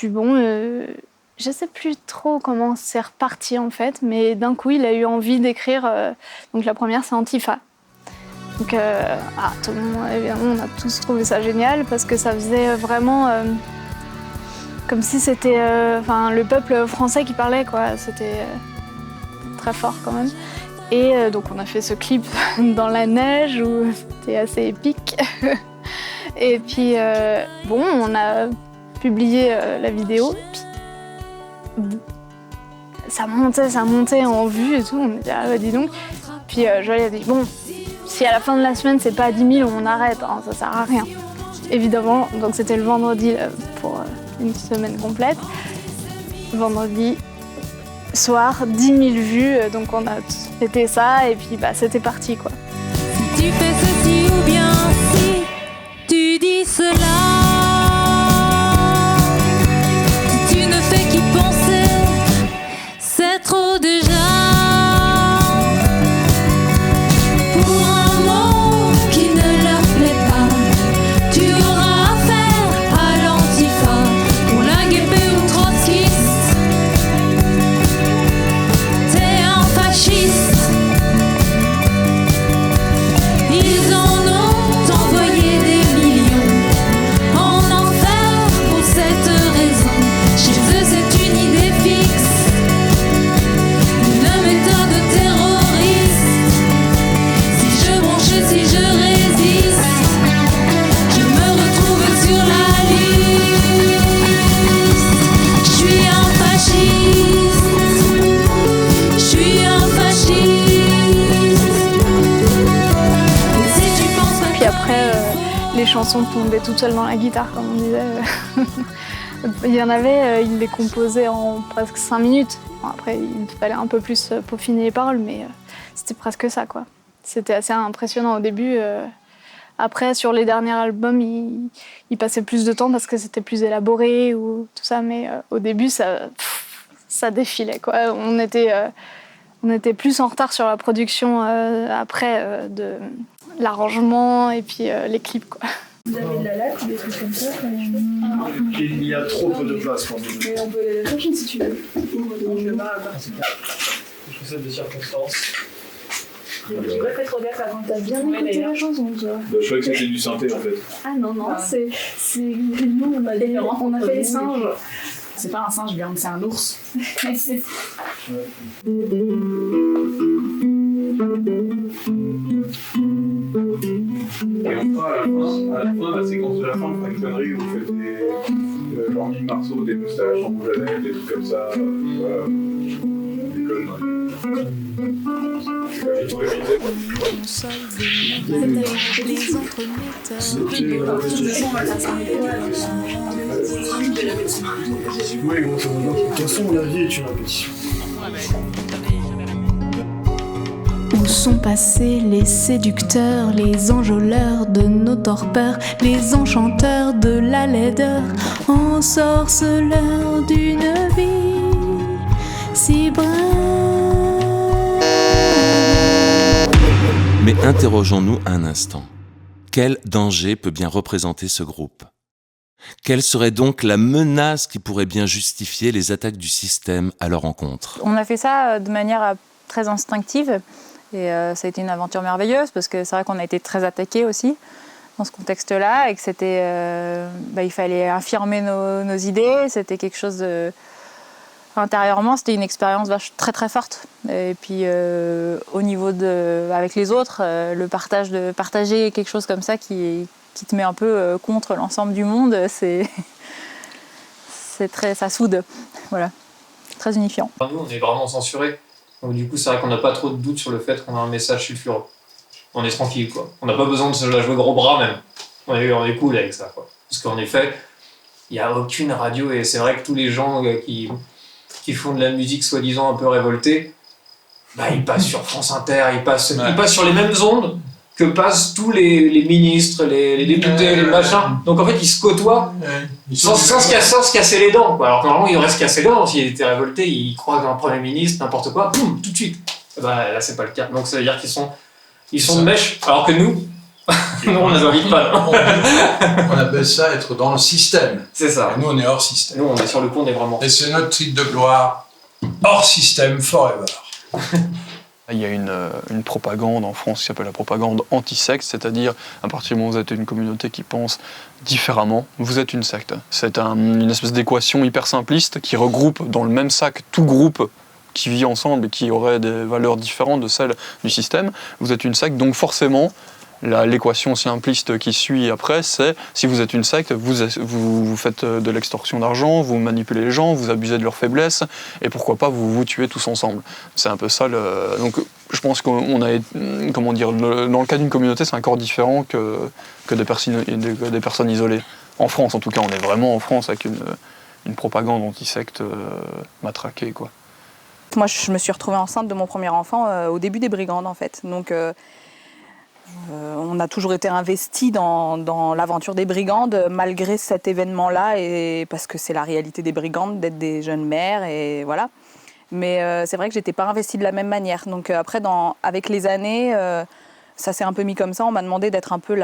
bon, je sais plus trop comment c'est reparti en fait, mais d'un coup, il a eu envie d'écrire. Donc la première, c'est Antifa. Donc tout le monde, évidemment, on a tous trouvé ça génial parce que ça faisait vraiment... comme si c'était le peuple français qui parlait, quoi. C'était très fort quand même. Et donc on a fait ce clip dans la neige où c'était assez épique. Et puis on a publié la vidéo. Puis, ça montait en vue et tout. On a dit ah bah dis donc. Puis Joël a dit bon, si à la fin de la semaine c'est pas à 10 000, on arrête, hein, ça sert à rien. Évidemment, donc c'était le vendredi pour une semaine complète. Vendredi soir, 10 000 vues, donc on a fêté ça et puis c'était parti quoi. Si tu fais ceci ou bien si tu dis cela, si tu ne fais qu'y penser, c'est trop déjà. Pour un mot qui ne leur plaît pas, tu auras affaire à l'antifa, pour la guépée ou trotskiste. T'es un fasciste. Ils en ont envoyé des millions en enfer pour cette raison. Chez eux c'est une idée fixe, une méthode terroriste. Si je bronche, si je résiste, je me retrouve sur la liste. Je suis un fasciste, je suis un fasciste. Puis après, les chansons tombaient toutes seules dans la guitare, comme on disait. Il y en avait, il les composait en presque 5 minutes. Bon, après, il fallait un peu plus peaufiner les paroles, mais c'était presque ça, quoi. C'était assez impressionnant au début. Après, sur les derniers albums, il passait plus de temps parce que c'était plus élaboré ou tout ça, mais au début, ça défilait, quoi. On était plus en retard sur la production après de l'arrangement et puis les clips, quoi. Vous avez de la latte ou des trucs comme ça Il y a trop peu de place pour nous. Mais on peut aller la chercher si tu veux. Je vais pas Chaussettes de circonstance. J'ai pas fait trop gaffe avant que t'as bien écouté la chanson, tu vois. Je croyais que c'était du synthé en fait. Ah non, c'est nous, on a fait les singes. C'est pas un singe, bien, c'est un ours. Et on fera à la fin, la séquence de la fin, on fera une connerie où vous faites des genre mille marceaux, des moustaches en rouge à lèvres, des trucs comme ça, voilà. Des conneries Oui, grosso modo. De toute façon, la vie est une répétition. Où sont passés les séducteurs, les enjôleurs de nos torpeurs, les enchanteurs de la laideur, ensorceleurs d'une vie si brève. Mais interrogeons-nous un instant. Quel danger peut bien représenter ce groupe ? Quelle serait donc la menace qui pourrait bien justifier les attaques du système à leur encontre ? On a fait ça de manière très instinctive et ça a été une aventure merveilleuse parce que c'est vrai qu'on a été très attaqués aussi dans ce contexte-là et que c'était, il fallait affirmer nos idées, c'était quelque chose de... Intérieurement, c'était une expérience très très forte. Et puis au niveau avec les autres, le partage de partager quelque chose comme ça qui te met un peu contre l'ensemble du monde, ça soude. Voilà, très unifiant. Nous, on est vraiment censurés. Donc du coup, c'est vrai qu'on n'a pas trop de doute sur le fait qu'on a un message sulfureux. On est tranquille, quoi. On n'a pas besoin de se la jouer gros bras même. On est cool avec ça, quoi. Parce qu'en effet, il n'y a aucune radio et c'est vrai que tous les gens qui font de la musique soi-disant un peu révoltée, ils passent sur France Inter, ils passent sur les mêmes ondes que passent tous les ministres, les députés, les machins. Donc en fait, ils se côtoient sans se casser les dents, quoi. Alors que normalement, ils devraient se casser les dents. S'ils étaient révoltés, ils croisent un Premier ministre, n'importe quoi, boum, tout de suite. Là, c'est pas le cas. Donc ça veut dire qu'ils sont de mèche, alors que nous, on ne les invite pas. On appelle ça être dans le système. C'est ça. Et nous, on est hors système. Nous, on est sur le pont des vraiment. Et c'est notre titre de gloire, hors système forever. Il y a une propagande en France qui s'appelle la propagande anti-secte, c'est-à-dire à partir du moment où vous êtes une communauté qui pense différemment, vous êtes une secte. C'est une espèce d'équation hyper simpliste qui regroupe dans le même sac tout groupe qui vit ensemble et qui aurait des valeurs différentes de celles du système. Vous êtes une secte, donc forcément, l'équation simpliste qui suit après, c'est si vous êtes une secte, vous faites de l'extorsion d'argent, vous manipulez les gens, vous abusez de leurs faiblesses, et pourquoi pas vous tuez tous ensemble. C'est un peu ça. Donc je pense qu'on a, comment dire, dans le cas d'une communauté, c'est encore différent que des personnes isolées. En France, en tout cas, on est vraiment en France avec une propagande anti-secte matraquée, quoi. Moi, je me suis retrouvée enceinte de mon premier enfant au début des Brigandes, en fait. Donc, on a toujours été investis dans l'aventure des Brigandes, malgré cet événement-là, et parce que c'est la réalité des Brigandes, d'être des jeunes mères, et voilà. Mais c'est vrai que j'étais pas investie de la même manière. Donc après, avec les années, ça s'est un peu mis comme ça. On m'a demandé d'être un peu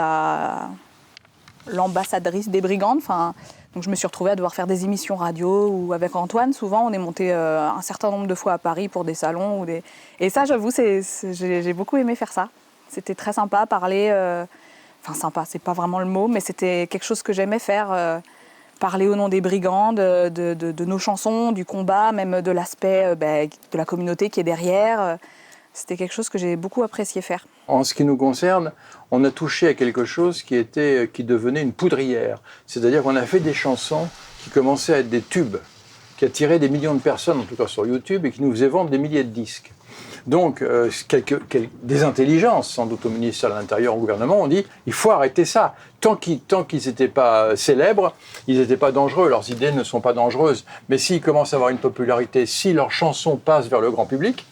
l'ambassadrice des Brigandes. Donc je me suis retrouvée à devoir faire des émissions radio, ou avec Antoine, souvent, on est monté un certain nombre de fois à Paris pour des salons. Et ça, j'avoue, j'ai beaucoup aimé faire ça. C'était très sympa, parler... sympa, c'est pas vraiment le mot, mais c'était quelque chose que j'aimais faire. Parler au nom des Brigandes, de nos chansons, du combat, même de l'aspect de la communauté qui est derrière. C'était quelque chose que j'ai beaucoup apprécié faire. En ce qui nous concerne, on a touché à quelque chose qui devenait une poudrière. C'est-à-dire qu'on a fait des chansons qui commençaient à être des tubes, qui attiraient des millions de personnes, en tout cas sur YouTube, et qui nous faisaient vendre des milliers de disques. Donc, des intelligences, sans doute au ministère de l'Intérieur, au gouvernement, ont dit il faut arrêter ça. Tant qu'ils n'étaient pas célèbres, ils n'étaient pas dangereux, leurs idées ne sont pas dangereuses. Mais s'ils commencent à avoir une popularité, si leurs chansons passent vers le grand public,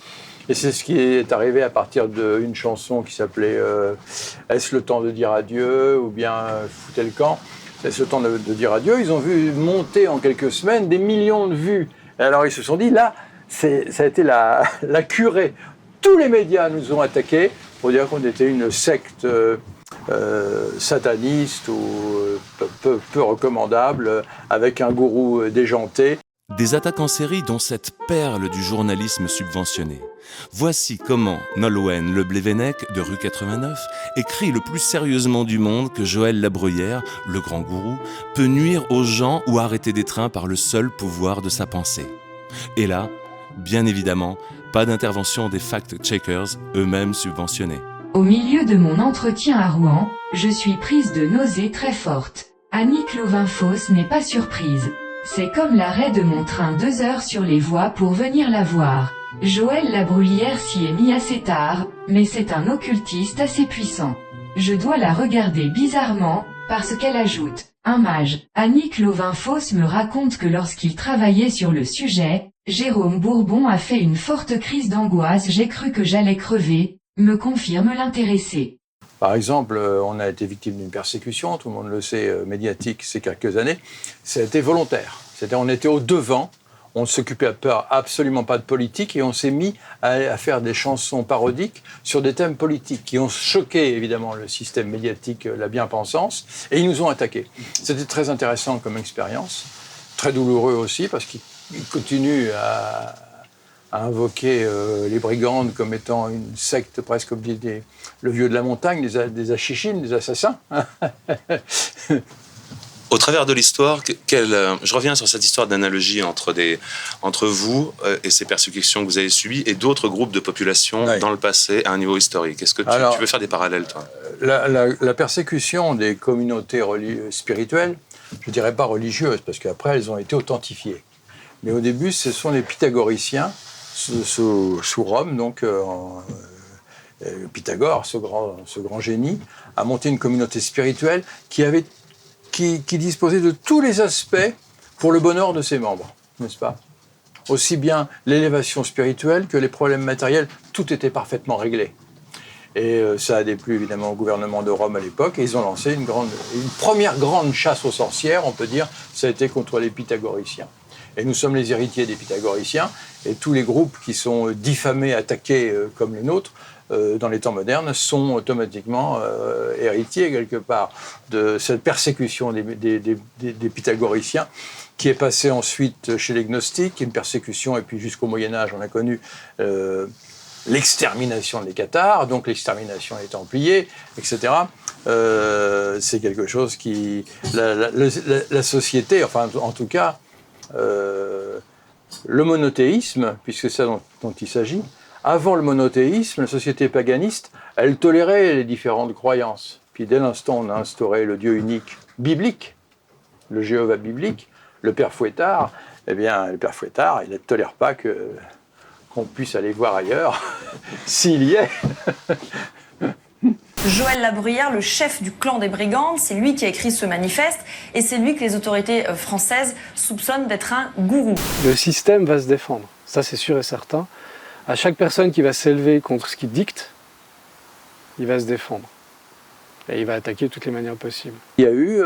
et c'est ce qui est arrivé à partir d'une chanson qui s'appelait Est-ce le temps de dire adieu ou bien Foutez le camp. Est-ce le temps de dire adieu. Ils ont vu monter en quelques semaines des millions de vues. Et alors ils se sont dit là, ça a été la curée. Tous les médias nous ont attaqués pour dire qu'on était une secte sataniste ou peu recommandable, avec un gourou déjanté. Des attaques en série dont cette perle du journalisme subventionné. Voici comment Nolwenn Le Blévenec de rue 89 écrit le plus sérieusement du monde que Joël Labruyère, le grand gourou, peut nuire aux gens ou arrêter des trains par le seul pouvoir de sa pensée. Et là, bien évidemment, pas d'intervention des fact-checkers, eux-mêmes subventionnés. Au milieu de mon entretien à Rouen, je suis prise de nausées très fortes. Annick Lovinfos n'est pas surprise. C'est comme l'arrêt de mon train 2 heures sur les voies pour venir la voir. Joël Labruyère s'y est mis assez tard, mais c'est un occultiste assez puissant. Je dois la regarder bizarrement, parce qu'elle ajoute « Un mage ». Annick Louvain-Fosse me raconte que lorsqu'il travaillait sur le sujet, Jérôme Bourbon a fait une forte crise d'angoisse. J'ai cru que j'allais crever, me confirme l'intéressé. Par exemple, on a été victime d'une persécution, tout le monde le sait, médiatique ces quelques années. Ça a été volontaire. C'est-à-dire on était au devant, on ne s'occupait absolument pas de politique et on s'est mis à faire des chansons parodiques sur des thèmes politiques qui ont choqué évidemment le système médiatique, la bien-pensance, et ils nous ont attaqués. C'était très intéressant comme expérience, très douloureux aussi parce qu'ils continuent à invoquer les brigandes comme étant une secte presque comme dit le vieux de la montagne, des achichines, des assassins. Au travers de l'histoire, je reviens sur cette histoire d'analogie entre vous et ces persécutions que vous avez subies et d'autres groupes de population dans le passé à un niveau historique. Est-ce que tu veux faire des parallèles, toi ? La persécution des communautés spirituelles, je ne dirais pas religieuses, parce qu'après elles ont été authentifiées. Mais au début, ce sont les pythagoriciens, sous Rome, donc Pythagore, ce grand génie, a monté une communauté spirituelle qui disposait de tous les aspects pour le bonheur de ses membres, n'est-ce pas ? Aussi bien l'élévation spirituelle que les problèmes matériels, tout était parfaitement réglé. Et ça a déplu évidemment au gouvernement de Rome à l'époque, et ils ont lancé une première grande chasse aux sorcières, on peut dire, ça a été contre les pythagoriciens. Et nous sommes les héritiers des pythagoriciens, et tous les groupes qui sont diffamés, attaqués comme les nôtres, dans les temps modernes, sont automatiquement héritiers, quelque part, de cette persécution des pythagoriciens, qui est passée ensuite chez les gnostiques, une persécution, et puis jusqu'au Moyen-Âge, on a connu l'extermination des cathares, donc l'extermination des templiers, etc. C'est quelque chose qui... La société, enfin, en tout cas, le monothéisme, puisque c'est ça dont il s'agit, avant le monothéisme, la société paganiste, elle tolérait les différentes croyances. Puis dès l'instant où on a instauré le Dieu unique biblique, le Jéhovah biblique, le Père Fouettard, eh bien, le Père Fouettard, il ne tolère pas qu'on puisse aller voir ailleurs, s'il y est. Joël Labruyère, le chef du clan des brigandes, c'est lui qui a écrit ce manifeste et c'est lui que les autorités françaises soupçonnent d'être un gourou. Le système va se défendre, ça c'est sûr et certain. À chaque personne qui va s'élever contre ce qu'il dicte, il va se défendre. Et il va attaquer de toutes les manières possibles. Il y a eu,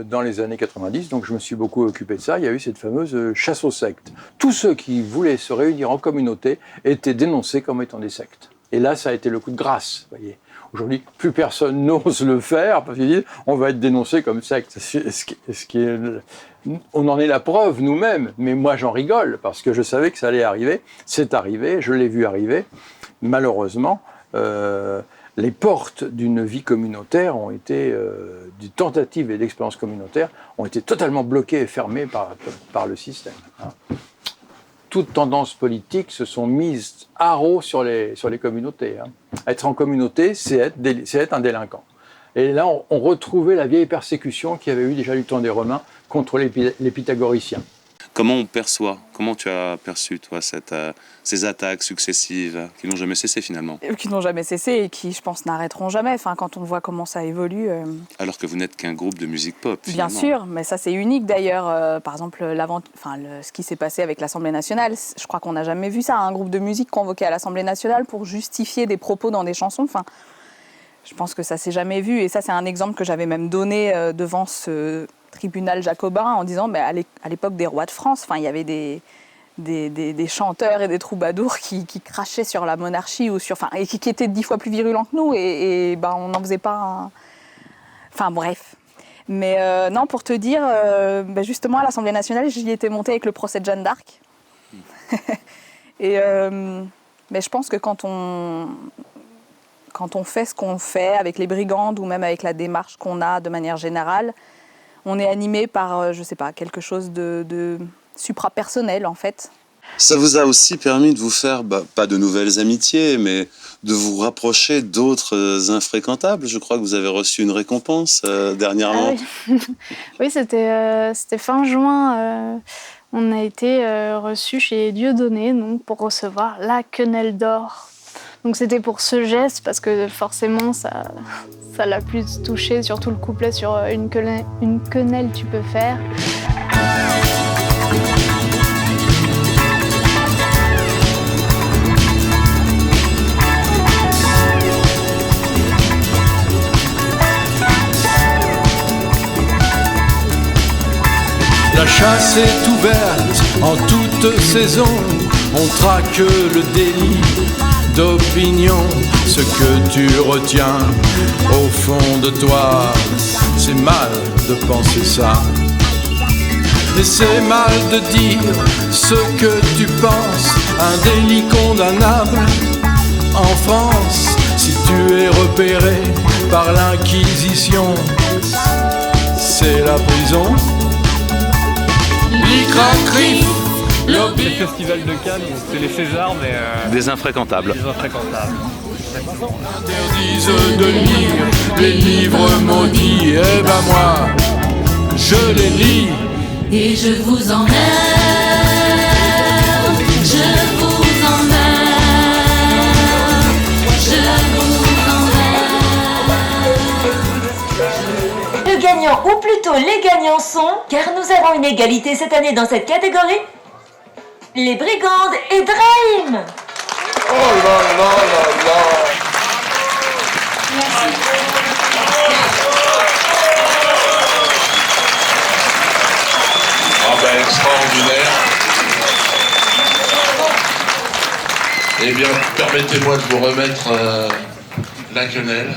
dans les années 90, donc je me suis beaucoup occupé de ça, il y a eu cette fameuse chasse aux sectes. Tous ceux qui voulaient se réunir en communauté étaient dénoncés comme étant des sectes. Et là, ça a été le coup de grâce, voyez. Aujourd'hui, plus personne n'ose le faire parce qu'ils disent on va être dénoncé comme secte. On en est la preuve nous-mêmes, mais moi j'en rigole parce que je savais que ça allait arriver. C'est arrivé, je l'ai vu arriver. Malheureusement, les portes d'une vie communautaire ont été, des tentatives et d'expériences communautaires ont été totalement bloquées et fermées par le système. Toutes tendances politiques se sont mises à haro sur les communautés. Être en communauté, c'est être un délinquant. Et là, on retrouvait la vieille persécution qu'il y avait eu déjà du temps des Romains contre les pythagoriciens. Comment on perçoit, comment tu as perçu, toi, ces attaques successives qui n'ont jamais cessé, finalement ? Qui n'ont jamais cessé et qui, je pense, n'arrêteront jamais. Enfin, quand on voit comment ça évolue... Alors que vous n'êtes qu'un groupe de musique pop, finalement. Bien sûr, mais ça, c'est unique, d'ailleurs. Par exemple, ce qui s'est passé avec l'Assemblée nationale, je crois qu'on n'a jamais vu ça, un groupe de musique convoqué à l'Assemblée nationale pour justifier des propos dans des chansons. Enfin, je pense que ça s'est jamais vu. Et ça, c'est un exemple que j'avais même donné devant ce tribunal jacobin en disant à l'époque des rois de France, il y avait des chanteurs et des troubadours qui crachaient sur la monarchie et qui étaient 10 fois plus virulents que nous et on n'en faisait pas un... Enfin bref. Mais non, pour te dire, justement à l'Assemblée nationale, j'y étais montée avec le procès de Jeanne d'Arc. Et je pense que quand on fait ce qu'on fait avec les brigandes ou même avec la démarche qu'on a de manière générale, on est animé par, je sais pas, quelque chose de suprapersonnel en fait. Ça vous a aussi permis de vous faire, pas de nouvelles amitiés, mais de vous rapprocher d'autres infréquentables. Je crois que vous avez reçu une récompense dernièrement. Ah oui, oui c'était fin juin. on a été reçus chez Dieudonné donc, pour recevoir la quenelle d'or. Donc c'était pour ce geste, parce que forcément ça l'a plus touché, surtout le couplet sur une quenelle tu peux faire. La chasse est ouverte en toute saison, on traque le délit d'opinion. Ce que tu retiens au fond de toi, c'est mal de penser ça. Mais c'est mal de dire ce que tu penses, un délit condamnable en France. Si tu es repéré par l'Inquisition, c'est la prison. Le festival de Cannes, c'est les Césars, mais... Des infréquentables. Des infréquentables. Interdisent de lire les livres maudits, et ben moi, je les lis. Et je vous emmerde, je vous emmerde, je vous emmerde. Le gagnant, ou plutôt les gagnants sont, car nous avons une égalité cette année dans cette catégorie, les Brigandes et Dream. Oh là là là là. Merci. Ah ben extraordinaire. Eh bien, permettez-moi de vous remettre la quenelle.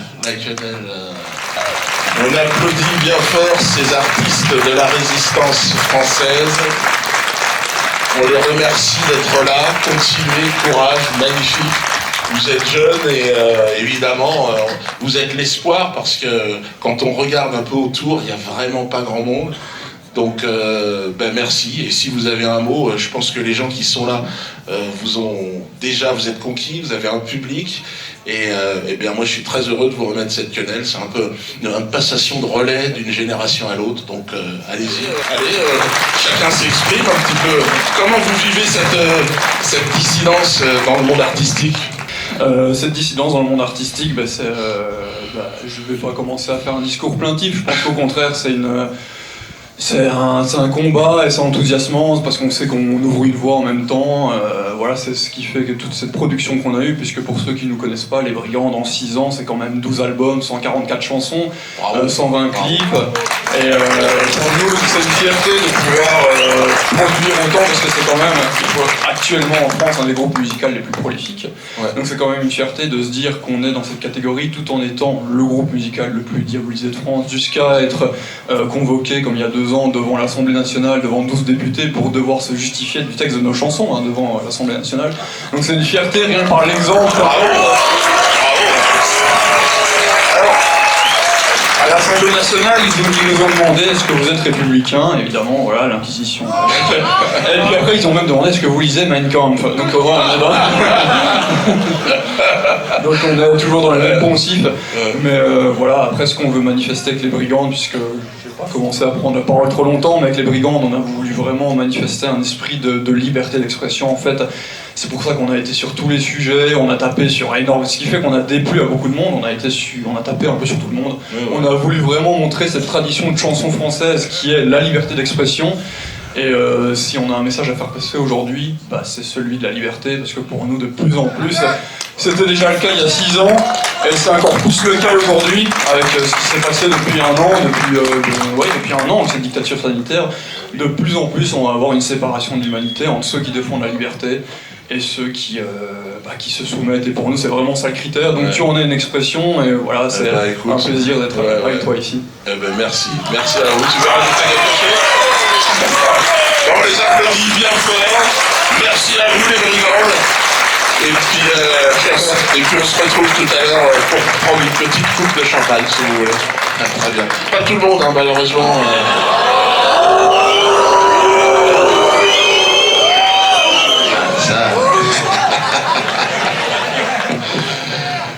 On applaudit bien fort ces artistes de la résistance française. On les remercie d'être là. Continuez, courage, magnifique. Vous êtes jeunes et évidemment, vous êtes l'espoir parce que quand on regarde un peu autour, il n'y a vraiment pas grand monde. Donc, merci. Et si vous avez un mot, je pense que les gens qui sont là, vous êtes conquis, vous avez un public. Et bien, moi, je suis très heureux de vous remettre cette quenelle. C'est un peu une passation de relais d'une génération à l'autre. Donc, allez-y. Allez, chacun s'exprime un petit peu. Comment vous vivez cette dissidence dans le monde artistique ? Cette dissidence dans le monde artistique, je ne vais pas commencer à faire un discours plaintif. Je pense qu'au contraire, c'est un combat et c'est enthousiasmant parce qu'on sait qu'on ouvre une voie en même temps. Voilà, c'est ce qui fait que toute cette production qu'on a eue, puisque pour ceux qui ne nous connaissent pas, Les Brigandes en 6 ans, c'est quand même 12 albums, 144 chansons, 120 clips. Et pour nous, c'est une fierté de pouvoir produire autant parce que c'est quand même actuellement en France un des groupes musicaux les plus prolifiques. Ouais. Donc c'est quand même une fierté de se dire qu'on est dans cette catégorie tout en étant le groupe musical le plus diabolisé de France, jusqu'à être convoqué comme il y a 2 ans devant l'Assemblée nationale, devant 12 députés pour devoir se justifier du texte de nos chansons devant l'Assemblée nationale. Donc c'est une fierté rien que par l'exemple. À l'Assemblée nationale, ils nous ont demandé est-ce que vous êtes républicain, évidemment, voilà, l'Inquisition. Et puis après, ils ont même demandé est-ce que vous lisez Mein Kampf. Donc voilà, donc on est toujours dans le même poncif. Mais voilà, après ce qu'on veut manifester avec les Brigandes, puisque je vais pas commencer à prendre la parole trop longtemps, mais avec les Brigandes, on a voulu vraiment manifester un esprit de liberté d'expression. En fait, c'est pour ça qu'on a été sur tous les sujets, on a tapé sur énorme, ce qui fait qu'on a déplu à beaucoup de monde, on a tapé un peu sur tout le monde. On a voulu vraiment montrer cette tradition de chanson française qui est la liberté d'expression. Et si on a un message à faire passer aujourd'hui, c'est celui de la liberté, parce que pour nous, de plus en plus, c'était déjà le cas il y a 6 ans, et c'est encore plus le cas aujourd'hui, avec ce qui s'est passé depuis un an, depuis un an, avec cette dictature sanitaire. De plus en plus, on va avoir une séparation de l'humanité entre ceux qui défendent la liberté et ceux qui se soumettent. Et pour nous, c'est vraiment ça le critère. Donc tu en es une expression, et voilà, c'est un plaisir d'être avec toi ici. Merci à vous. Tu veux rajouter quelque chose ? On les applaudit bien fort. Merci à vous les Brigandes. Et puis on se retrouve tout à l'heure pour prendre une petite coupe de champagne si vous voulez. Très bien. Pas tout le monde malheureusement.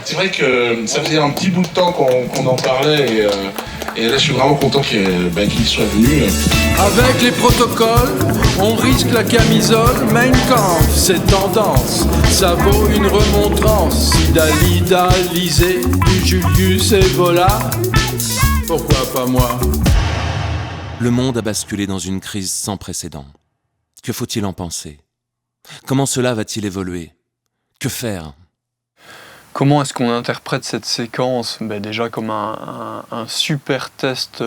C'est vrai que ça faisait un petit bout de temps qu'on en parlait Et là, je suis vraiment content qu'il soit venu. Avec les protocoles, on risque la camisole. Mein Kampf, c'est tendance, ça vaut une remontrance. Si Dalida lisait du Julius Evola, pourquoi pas moi? Le monde a basculé dans une crise sans précédent. Que faut-il en penser? Comment cela va-t-il évoluer? Que faire? Comment est-ce qu'on interprète cette séquence? Déjà comme un super test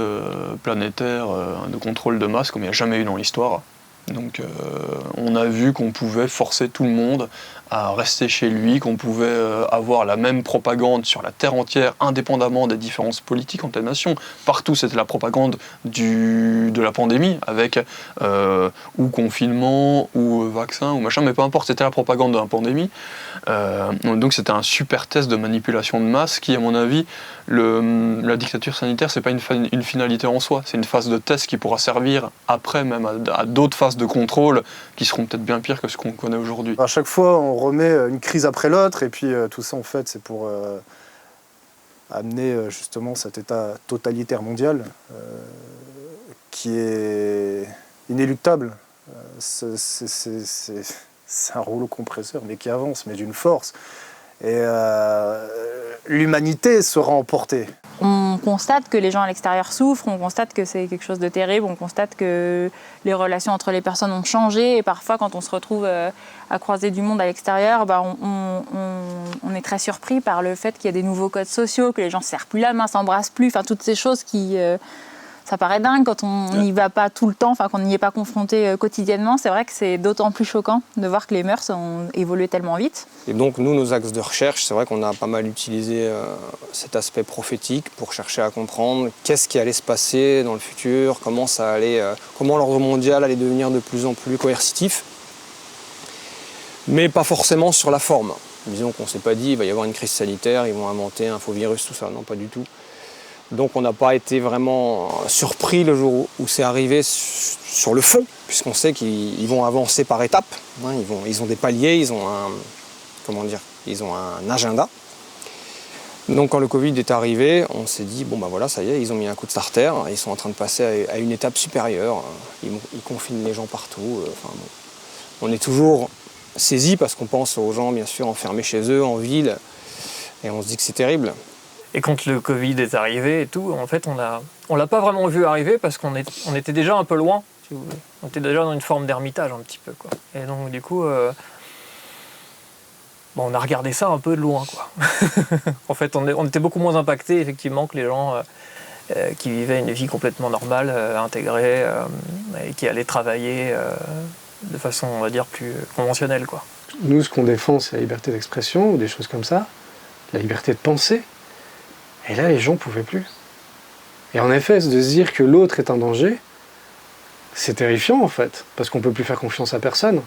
planétaire de contrôle de masse comme il n'y a jamais eu dans l'histoire. Donc on a vu qu'on pouvait forcer tout le monde à rester chez lui, qu'on pouvait avoir la même propagande sur la Terre entière, indépendamment des différences politiques entre les nations. Partout, c'était la propagande de la pandémie, avec ou confinement, ou vaccin, ou machin, mais peu importe, c'était la propagande de la pandémie. Donc c'était un super test de manipulation de masse qui, à mon avis, la dictature sanitaire, c'est pas une finalité en soi, c'est une phase de test qui pourra servir après même à d'autres phases de contrôle qui seront peut-être bien pires que ce qu'on connaît aujourd'hui. À chaque fois, on remet une crise après l'autre, et puis tout ça, en fait, c'est pour amener justement cet état totalitaire mondial qui est inéluctable. C'est un rouleau compresseur, mais qui avance, mais d'une force. Et l'humanité sera emportée. On constate que les gens à l'extérieur souffrent, on constate que c'est quelque chose de terrible, on constate que les relations entre les personnes ont changé, et parfois quand on se retrouve à croiser du monde à l'extérieur, on est très surpris par le fait qu'il y a des nouveaux codes sociaux, que les gens ne se serrent plus la main, s'embrassent plus, enfin toutes ces choses qui... ça paraît dingue quand on n'y va pas tout le temps, enfin qu'on n'y est pas confronté quotidiennement. C'est vrai que c'est d'autant plus choquant de voir que les mœurs ont évolué tellement vite. Et donc nous, nos axes de recherche, c'est vrai qu'on a pas mal utilisé cet aspect prophétique pour chercher à comprendre qu'est-ce qui allait se passer dans le futur, comment l'ordre mondial allait devenir de plus en plus coercitif, mais pas forcément sur la forme. Disons qu'on ne s'est pas dit il va y avoir une crise sanitaire, ils vont inventer un faux virus, tout ça, non, pas du tout. Donc on n'a pas été vraiment surpris le jour où c'est arrivé sur le fond, puisqu'on sait qu'ils vont avancer par étapes. Ils ont des paliers, ils ont un agenda. Donc quand le Covid est arrivé, on s'est dit, voilà, ça y est, ils ont mis un coup de starter, ils sont en train de passer à une étape supérieure, ils confinent les gens partout. On est toujours saisis parce qu'on pense aux gens, bien sûr, enfermés chez eux, en ville, et on se dit que c'est terrible. Et quand le Covid est arrivé et tout, en fait, on l'a pas vraiment vu arriver parce qu'on était déjà un peu loin, si vous voulez. On était déjà dans une forme d'ermitage un petit peu, quoi. Et donc, du coup, on a regardé ça un peu de loin, quoi. En fait, on était beaucoup moins impactés, effectivement, que les gens qui vivaient une vie complètement normale, intégrée, et qui allaient travailler de façon, on va dire, plus conventionnelle, quoi. Nous, ce qu'on défend, c'est la liberté d'expression ou des choses comme ça, la liberté de penser. Et là, les gens ne pouvaient plus. Et en effet, de se dire que l'autre est un danger, c'est terrifiant en fait, parce qu'on ne peut plus faire confiance à personne.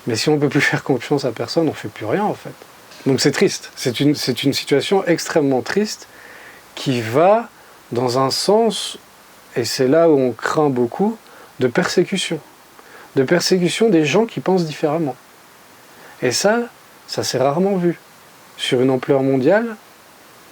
Mais si on ne peut plus faire confiance à personne, on ne fait plus rien en fait. Donc c'est triste. C'est une situation extrêmement triste qui va dans un sens, et c'est là où on craint beaucoup, de persécution. De persécution des gens qui pensent différemment. Et ça s'est rarement vu. Sur une ampleur mondiale,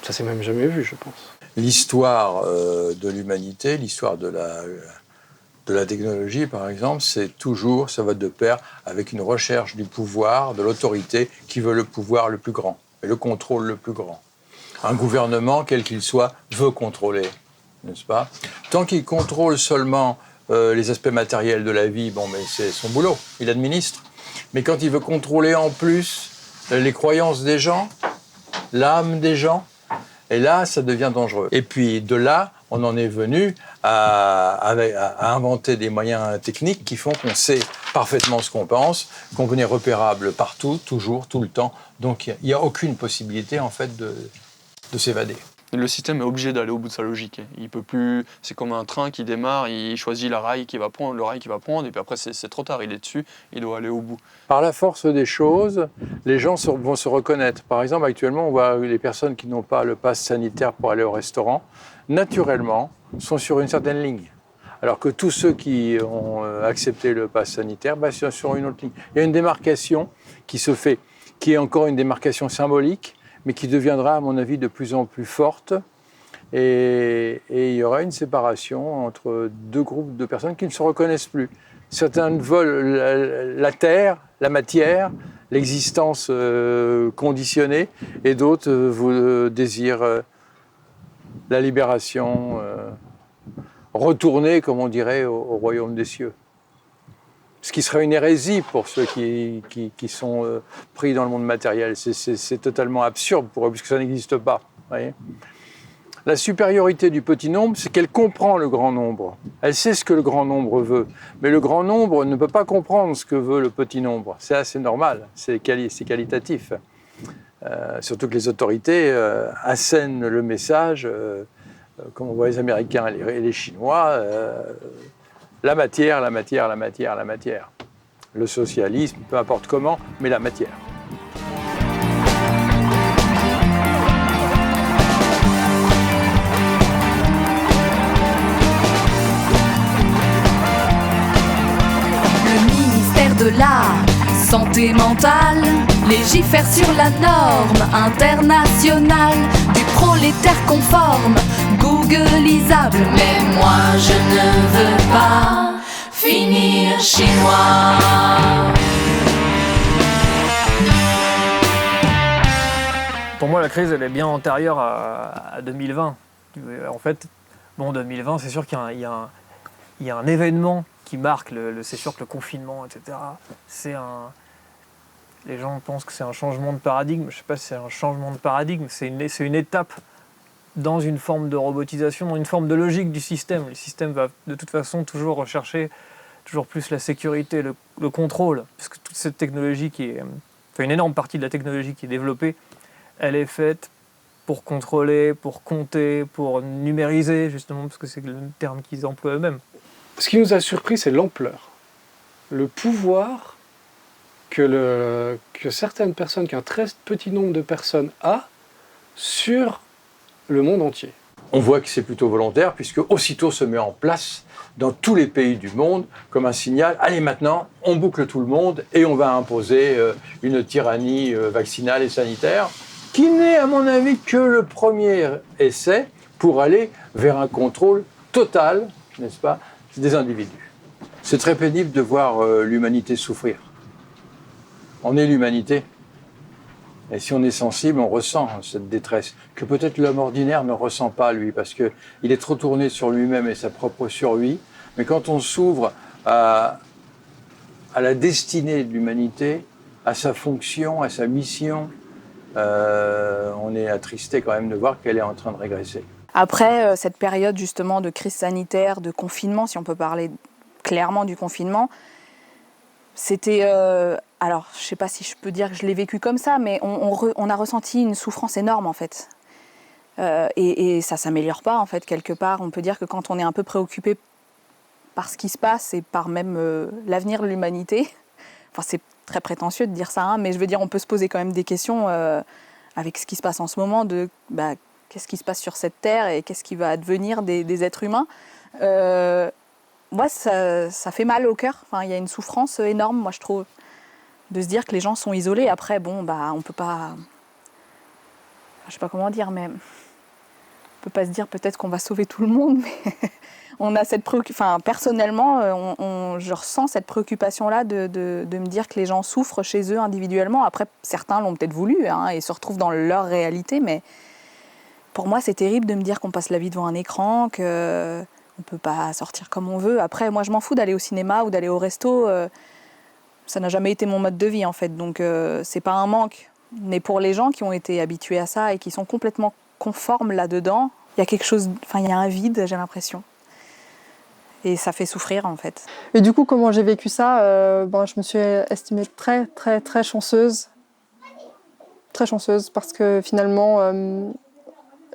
ça s'est même jamais vu, je pense. L'histoire de l'humanité, l'histoire de la technologie, par exemple, ça va de pair avec une recherche du pouvoir, de l'autorité, qui veut le pouvoir le plus grand, et le contrôle le plus grand. Un gouvernement, quel qu'il soit, veut contrôler, n'est-ce pas? Tant qu'il contrôle seulement les aspects matériels de la vie, mais c'est son boulot, il administre. Mais quand il veut contrôler en plus les croyances des gens, l'âme des gens, et là, ça devient dangereux. Et puis, de là, on en est venu à inventer des moyens techniques qui font qu'on sait parfaitement ce qu'on pense, qu'on est repérable partout, toujours, tout le temps. Donc, il n'y a aucune possibilité, en fait, de s'évader. Le système est obligé d'aller au bout de sa logique. Il peut plus. C'est comme un train qui démarre, il choisit le rail qu'il va prendre, et puis après c'est trop tard, il est dessus, il doit aller au bout. Par la force des choses, les gens vont se reconnaître. Par exemple, actuellement, on voit les personnes qui n'ont pas le pass sanitaire pour aller au restaurant, naturellement, sont sur une certaine ligne. Alors que tous ceux qui ont accepté le pass sanitaire sont sur une autre ligne. Il y a une démarcation qui se fait, qui est encore une démarcation symbolique, mais qui deviendra, à mon avis, de plus en plus forte, Et il y aura une séparation entre deux groupes de personnes qui ne se reconnaissent plus. Certains veulent la terre, la matière, l'existence conditionnée, et d'autres désirent la libération, retourner, comme on dirait, au royaume des cieux. Ce qui serait une hérésie pour ceux qui sont pris dans le monde matériel. C'est totalement absurde pour eux, puisque ça n'existe pas. Voyez ? La supériorité du petit nombre, c'est qu'elle comprend le grand nombre. Elle sait ce que le grand nombre veut. Mais le grand nombre ne peut pas comprendre ce que veut le petit nombre. C'est assez normal, c'est qualitatif. Surtout que les autorités assènent le message, comme on voit les Américains et les Chinois, la matière, la matière, la matière, la matière. Le socialisme, peu importe comment, mais la matière. De la santé mentale, légifère sur la norme internationale du prolétaire conforme, googlisable. Mais moi je ne veux pas finir chinois. Pour moi, la crise, elle est bien antérieure à 2020. En fait, bon, 2020, c'est sûr qu'il y a un événement qui marque, c'est sûr que le confinement, etc. Les gens pensent que c'est un changement de paradigme. Je ne sais pas si c'est un changement de paradigme, c'est une étape dans une forme de robotisation, dans une forme de logique du système. Le système va de toute façon toujours rechercher toujours plus la sécurité, le contrôle, parce que toute cette technologie une énorme partie de la technologie qui est développée, elle est faite pour contrôler, pour compter, pour numériser, justement, parce que c'est le terme qu'ils emploient eux-mêmes. Ce qui nous a surpris, c'est l'ampleur, le pouvoir que certaines personnes, qu'un très petit nombre de personnes a sur le monde entier. On voit que c'est plutôt volontaire, puisque aussitôt se met en place dans tous les pays du monde comme un signal, allez maintenant, on boucle tout le monde et on va imposer une tyrannie vaccinale et sanitaire, qui n'est à mon avis que le premier essai pour aller vers un contrôle total, n'est-ce pas, des individus. C'est très pénible de voir l'humanité souffrir. On est l'humanité. Et si on est sensible, on ressent cette détresse, que peut-être l'homme ordinaire ne ressent pas, lui, parce qu'il est trop tourné sur lui-même et sa propre survie. Mais quand on s'ouvre à la destinée de l'humanité, à sa fonction, à sa mission, on est attristé quand même de voir qu'elle est en train de régresser. Après cette période justement de crise sanitaire, de confinement, si on peut parler clairement du confinement, c'était... alors, je ne sais pas si je peux dire que je l'ai vécu comme ça, mais on a ressenti une souffrance énorme en fait. Et ça ne s'améliore pas en fait, quelque part. On peut dire que quand on est un peu préoccupé par ce qui se passe et par même l'avenir de l'humanité, enfin c'est très prétentieux de dire ça, hein, mais je veux dire, on peut se poser quand même des questions avec ce qui se passe en ce moment de... qu'est-ce qui se passe sur cette terre et qu'est-ce qui va advenir des êtres humains. Moi, ça fait mal au cœur. Enfin, il y a une souffrance énorme, moi, je trouve, de se dire que les gens sont isolés. Après, bon, on peut pas... Je sais pas comment dire, mais... On peut pas se dire peut-être qu'on va sauver tout le monde, mais on a cette préoccupation... Enfin, personnellement, je ressens cette préoccupation-là de me dire que les gens souffrent chez eux individuellement. Après, certains l'ont peut-être voulu hein, et se retrouvent dans leur réalité, mais... Pour moi, c'est terrible de me dire qu'on passe la vie devant un écran, qu'on ne peut pas sortir comme on veut. Après, moi, je m'en fous d'aller au cinéma ou d'aller au resto. Ça n'a jamais été mon mode de vie, en fait. Donc, c'est pas un manque. Mais pour les gens qui ont été habitués à ça et qui sont complètement conformes là-dedans, il y a quelque chose... Enfin, il y a un vide, j'ai l'impression. Et ça fait souffrir, en fait. Et du coup, comment j'ai vécu ça je me suis estimée très, très, très chanceuse. Très chanceuse, parce que finalement...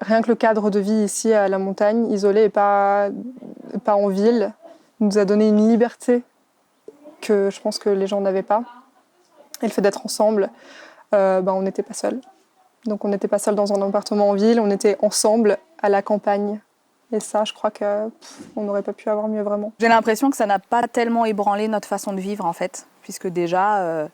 Rien que le cadre de vie ici à la montagne, isolé et pas en ville, nous a donné une liberté que je pense que les gens n'avaient pas. Et le fait d'être ensemble, on n'était pas seuls. Donc on n'était pas seuls dans un appartement en ville, on était ensemble à la campagne. Et ça, je crois qu'on n'aurait pas pu avoir mieux vraiment. J'ai l'impression que ça n'a pas tellement ébranlé notre façon de vivre en fait, puisque déjà...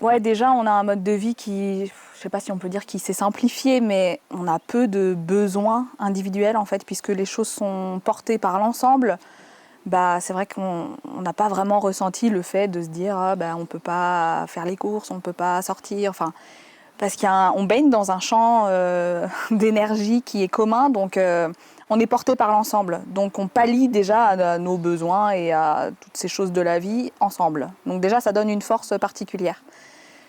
Ouais, déjà, on a un mode de vie qui, je sais pas si on peut dire qu'il s'est simplifié, mais on a peu de besoins individuels, en fait, puisque les choses sont portées par l'ensemble. Bah, c'est vrai qu'on n'a pas vraiment ressenti le fait de se dire on peut pas faire les courses, on peut pas sortir, enfin, parce qu'on baigne dans un champ d'énergie qui est commun, donc on est porté par l'ensemble. Donc on pallie déjà à nos besoins et à toutes ces choses de la vie ensemble. Donc déjà, ça donne une force particulière.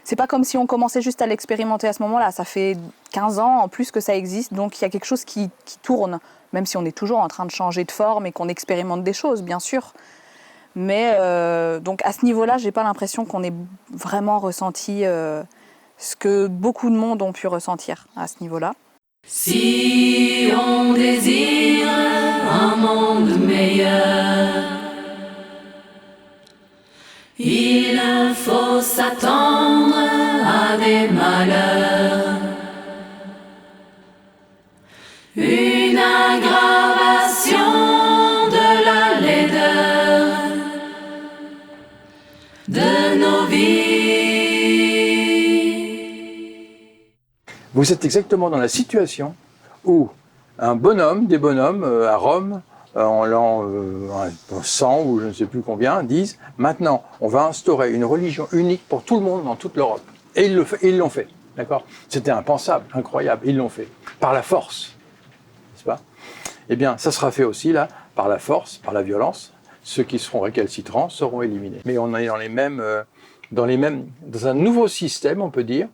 C'est pas comme si on commençait juste à l'expérimenter à ce moment-là. Ça fait 15 ans en plus que ça existe, donc il y a quelque chose qui tourne, même si on est toujours en train de changer de forme et qu'on expérimente des choses, bien sûr. Mais donc à ce niveau-là, j'ai pas l'impression qu'on ait vraiment ressenti ce que beaucoup de monde ont pu ressentir à ce niveau-là. Si on désire un monde meilleur, il faut s'attendre à des malheurs. Une aggravation de la laideur de nos vies. Vous êtes exactement dans la situation où un bonhomme, des bonhommes à Rome, en l'an 100 ou je ne sais plus combien, disent « Maintenant, on va instaurer une religion unique pour tout le monde dans toute l'Europe. » Et ils l'ont fait, d'accord ? C'était impensable, incroyable, ils l'ont fait, par la force, n'est-ce pas ? Eh bien, ça sera fait aussi, là, par la force, par la violence. Ceux qui seront récalcitrants seront éliminés. Mais on est dans un nouveau système, on peut dire,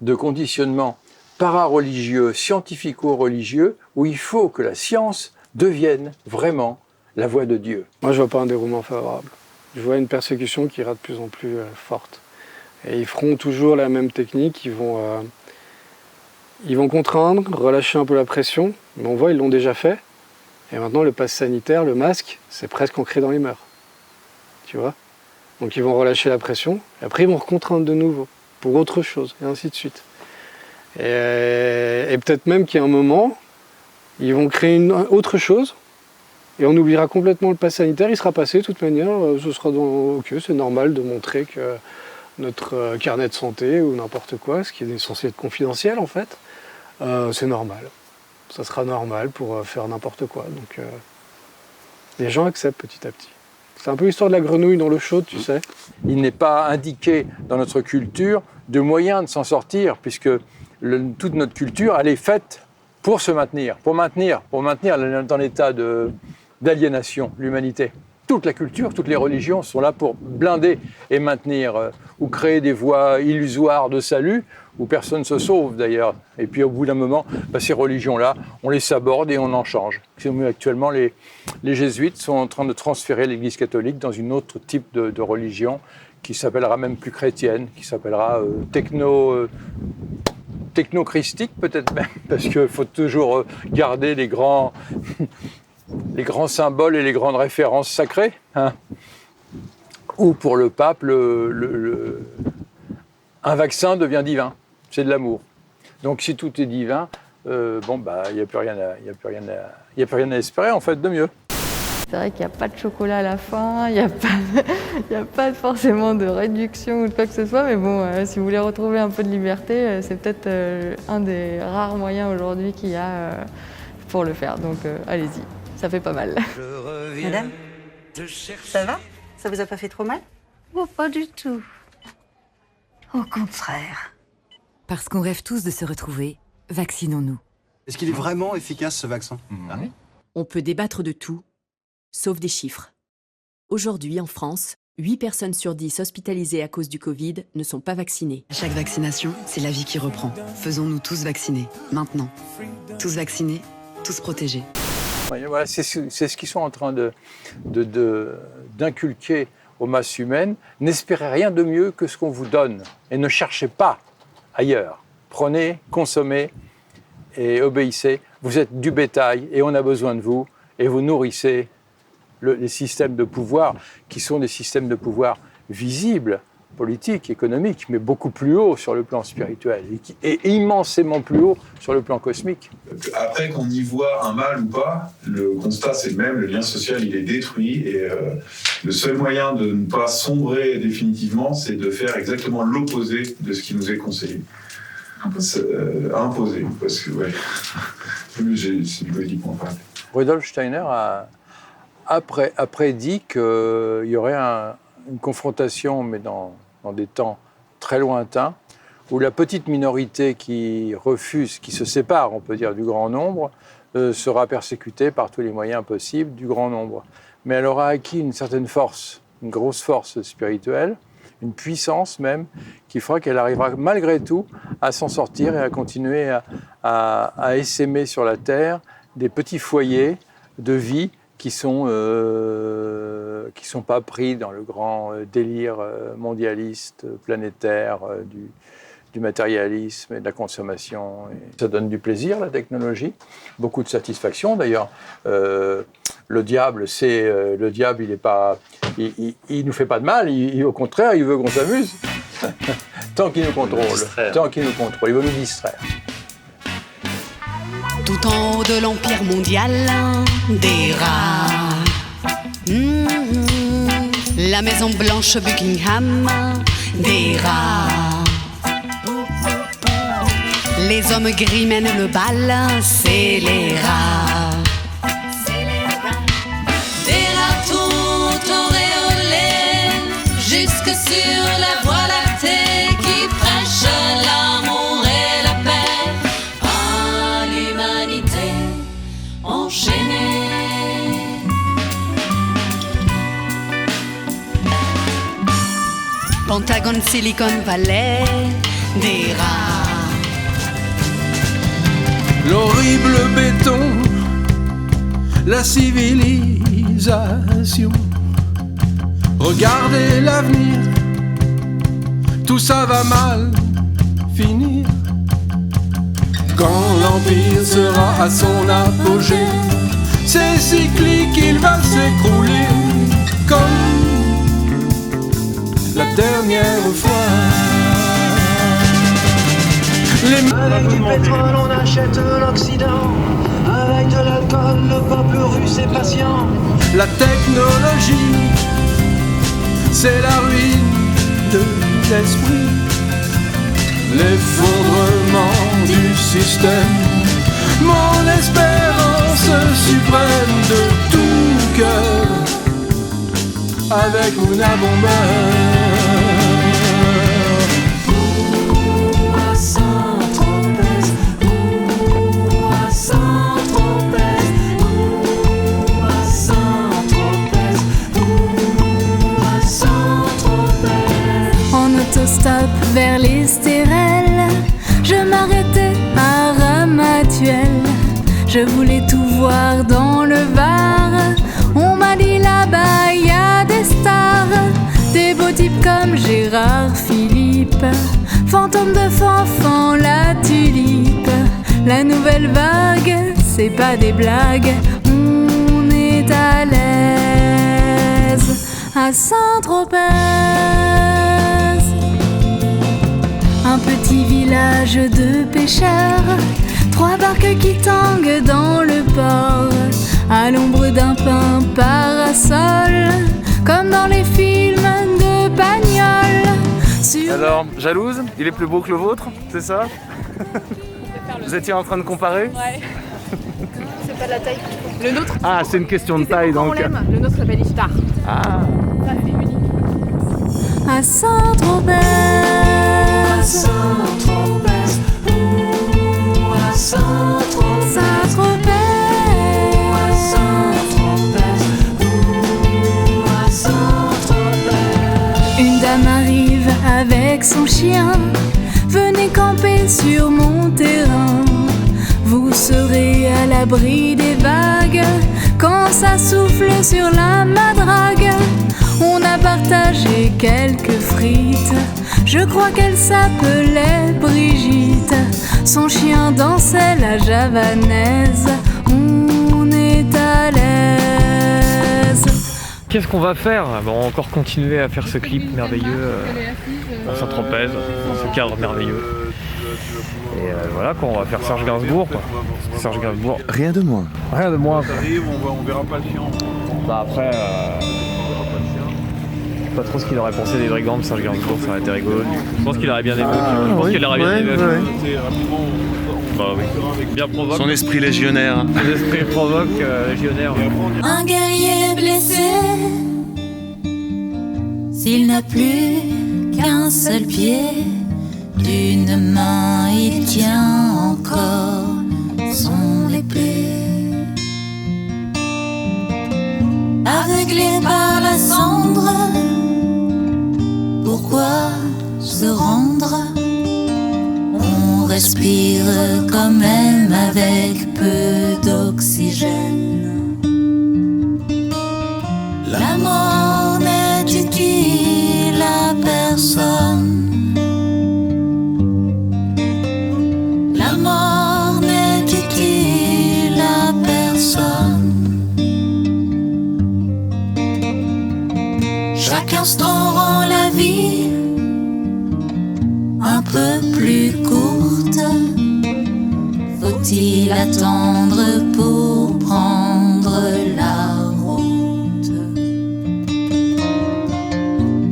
de conditionnement para-religieux, scientifico-religieux, où il faut que la science devienne vraiment la voie de Dieu. Moi, je vois pas un déroulement favorable. Je vois une persécution qui ira de plus en plus forte. Et ils feront toujours la même technique, ils vont contraindre, relâcher un peu la pression, mais on voit, ils l'ont déjà fait. Et maintenant, le pass sanitaire, le masque, c'est presque ancré dans les mœurs. Tu vois ? Donc ils vont relâcher la pression, et après ils vont recontraindre de nouveau, pour autre chose, et ainsi de suite. Et peut-être même qu'il y a un moment, ils vont créer autre chose, et on oubliera complètement le pass sanitaire, il sera passé de toute manière, ce sera ok, c'est normal de montrer que notre carnet de santé ou n'importe quoi, ce qui est censé être confidentiel en fait, c'est normal. Ça sera normal pour faire n'importe quoi. Donc les gens acceptent petit à petit. C'est un peu l'histoire de la grenouille dans l'eau chaude, tu sais. Il n'est pas indiqué dans notre culture de moyens de s'en sortir, puisque toute notre culture, elle est faite pour se maintenir, pour maintenir dans l'état d'aliénation l'humanité. Toute la culture, toutes les religions sont là pour blinder et maintenir ou créer des voies illusoires de salut où personne ne se sauve d'ailleurs. Et puis au bout d'un moment, ces religions-là, on les saborde et on en change. Actuellement, les jésuites sont en train de transférer l'Église catholique dans une autre type de religion qui s'appellera même plus chrétienne, qui s'appellera techno-christique peut-être même, parce qu'il faut toujours garder les grands symboles et les grandes références sacrées. Hein. Ou pour le pape, un vaccin devient divin, c'est de l'amour. Donc si tout est divin, il n'y a plus rien à espérer en fait de mieux. C'est vrai qu'il n'y a pas de chocolat à la fin, il n'y a pas forcément de réduction ou de quoi que ce soit, mais bon, si vous voulez retrouver un peu de liberté, c'est peut-être un des rares moyens aujourd'hui qu'il y a pour le faire. Donc allez-y, ça fait pas mal. Madame, ça va? Ça vous a pas fait trop mal? Oh, pas du tout. Au contraire. Parce qu'on rêve tous de se retrouver, vaccinons-nous. Est-ce qu'il est vraiment efficace ce vaccin? On peut débattre de tout, sauf des chiffres. Aujourd'hui, en France, 8 personnes sur 10 hospitalisées à cause du Covid ne sont pas vaccinées. Chaque vaccination, c'est la vie qui reprend. Faisons-nous tous vacciner, maintenant. Tous vaccinés, tous protégés. Voilà, c'est ce qu'ils sont en train d'inculquer aux masses humaines. N'espérez rien de mieux que ce qu'on vous donne et ne cherchez pas ailleurs. Prenez, consommez et obéissez. Vous êtes du bétail et on a besoin de vous et vous nourrissez les systèmes de pouvoir qui sont des systèmes de pouvoir visibles politique, économique, mais beaucoup plus haut sur le plan spirituel et immensément plus haut sur le plan cosmique. Après, qu'on y voit un mal ou pas, le constat c'est le même, le lien social il est détruit et le seul moyen de ne pas sombrer définitivement, c'est de faire exactement l'opposé de ce qui nous est conseillé. Imposé, parce que ouais, c'est politiquement pas. Rudolf Steiner a prédit qu'il y aurait une confrontation, mais dans des temps très lointains, où la petite minorité qui refuse, qui se sépare, on peut dire, du grand nombre, sera persécutée par tous les moyens possibles du grand nombre. Mais elle aura acquis une certaine force, une grosse force spirituelle, une puissance même, qui fera qu'elle arrivera malgré tout à s'en sortir et à continuer à essaimer sur la Terre des petits foyers de vie qui sont pas pris dans le grand délire mondialiste, planétaire, du matérialisme et de la consommation. Et ça donne du plaisir, la technologie, beaucoup de satisfaction. D'ailleurs, le diable, il nous fait pas de mal, au contraire, il veut qu'on s'amuse. Tant qu'il nous contrôle, il veut nous distraire. Tout en haut de l'empire mondial, des rats. La maison blanche Buckingham, des rats. Les hommes gris mènent le bal, c'est les rats. Des rats tout auréolés, jusque sur la voie lactée qui prêche l'amour et la paix à l'humanité enchaînée. Pentagone, Silicon Valley, des rats. L'horrible béton, la civilisation. Regardez l'avenir, tout ça va mal finir. Quand l'empire sera à son apogée, c'est cyclique, il va s'écrouler comme la dernière fois. Avec du pétrole, on achète l'Occident. Avec de l'alcool, le peuple russe est patient. La technologie, c'est la ruine de l'esprit. L'effondrement du système, mon espérance suprême de tout cœur. Avec Una Bomber. Stop vers les stérelles, je m'arrêtais à Ramatuelle. Je voulais tout voir dans le Var. On m'a dit là-bas y a des stars, des beaux types comme Gérard Philippe, fantôme de Fanfan, la tulipe. La nouvelle vague, c'est pas des blagues, on est à l'aise à Saint-Tropez. Un petit village de pêcheurs, 3 barques qui tanguent dans le port, à l'ombre d'un pin parasol, comme dans les films de Pagnol. Alors, jalouse? Il est plus beau que le vôtre, c'est ça? Vous étiez en train de comparer? Ouais. C'est pas de la taille. Le nôtre. Ah, c'est une question de taille donc. Le nôtre s'appelle Iftar. Ah. Ça, c'est unique. À Saint-Tropez. À Saint-Tropez. À Saint-Tropez. À Saint-Tropez. Une dame arrive avec son chien. Venez camper sur mon terrain. Vous serez à l'abri des vagues quand ça souffle sur la madrague. On a partagé quelques frites. Je crois qu'elle s'appelait Brigitte. Son chien dansait la javanaise. On est à l'aise Qu'est-ce qu'on va faire? On va encore continuer à faire ce clip merveilleux dans sa trapèze, dans ce cadre merveilleux. Et voilà quoi, on va faire Serge Gainsbourg quoi. Serge Gainsbourg. Rien de moins. Rien de moins. Ça arrive, on verra pas le chien. Bah après, pas trop ce qu'il aurait pensé des brigands, Serge Gainsbourg, ça aurait été rigolo. Je pense qu'il aurait bien aimé. Je pense qu'il aurait bien aimé. Bah oui. Bien provoque. Son esprit légionnaire. Son esprit provoque légionnaire. Un guerrier blessé, s'il n'a plus qu'un seul pied, d'une main il tient encore son épée. Aveuglé par la cendre, pourquoi se rendre? On respire quand même avec peu d'oxygène. La mort n'est utile à personne. La mort n'est utile à personne. Chaque instant rend la vie un peu plus courte. Faut-il attendre pour prendre la route?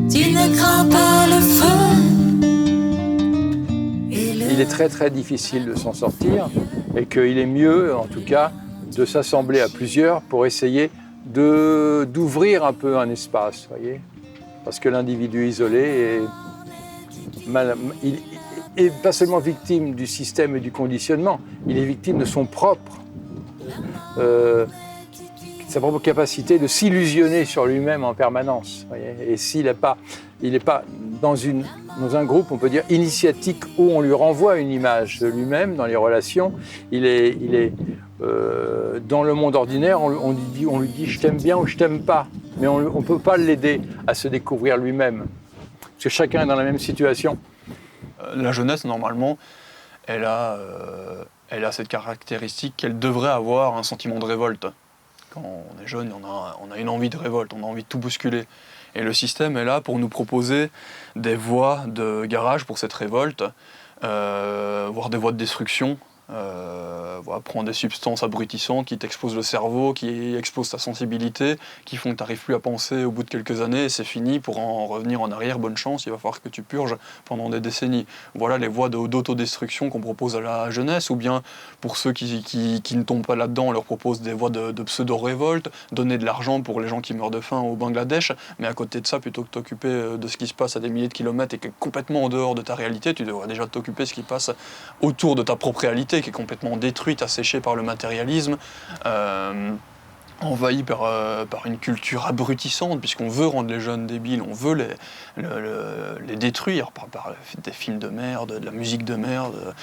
Tu ne crains pas le feu. Il est très très difficile de s'en sortir et qu'il est mieux, en tout cas, de s'assembler à plusieurs pour essayer d'ouvrir un peu un espace, voyez, parce que l'individu isolé est pas seulement victime du système et du conditionnement, il est victime de son propre, sa propre capacité de s'illusionner sur lui-même en permanence, voyez. Et s'il n'est pas dans un groupe, on peut dire, initiatique où on lui renvoie une image de lui-même dans les relations, il est dans le monde ordinaire, on lui dit je t'aime bien ou je t'aime pas, mais on ne peut pas l'aider à se découvrir lui-même, parce que chacun est dans la même situation. La jeunesse, normalement, elle a cette caractéristique qu'elle devrait avoir un sentiment de révolte. Quand on est jeune, on a une envie de révolte, on a envie de tout bousculer. Et le système est là pour nous proposer des voies de garage pour cette révolte, voire des voies de destruction. Prendre des substances abrutissantes qui t'explosent le cerveau, qui explosent ta sensibilité, qui font que tu n'arrives plus à penser au bout de quelques années et c'est fini. Pour en revenir en arrière, bonne chance, il va falloir que tu purges pendant des décennies. Voilà les voies d'autodestruction qu'on propose à la jeunesse, ou bien pour ceux qui ne tombent pas là-dedans, on leur propose des voies de pseudo-révolte, donner de l'argent pour les gens qui meurent de faim au Bangladesh, mais à côté de ça, plutôt que t'occuper de ce qui se passe à des milliers de kilomètres et qui est complètement en dehors de ta réalité, tu devrais déjà t'occuper de ce qui passe autour de ta propre réalité, qui est complètement détruite, asséchée par le matérialisme, envahi par une culture abrutissante, puisqu'on veut rendre les jeunes débiles, on veut les détruire par des films de merde, de la musique de merde.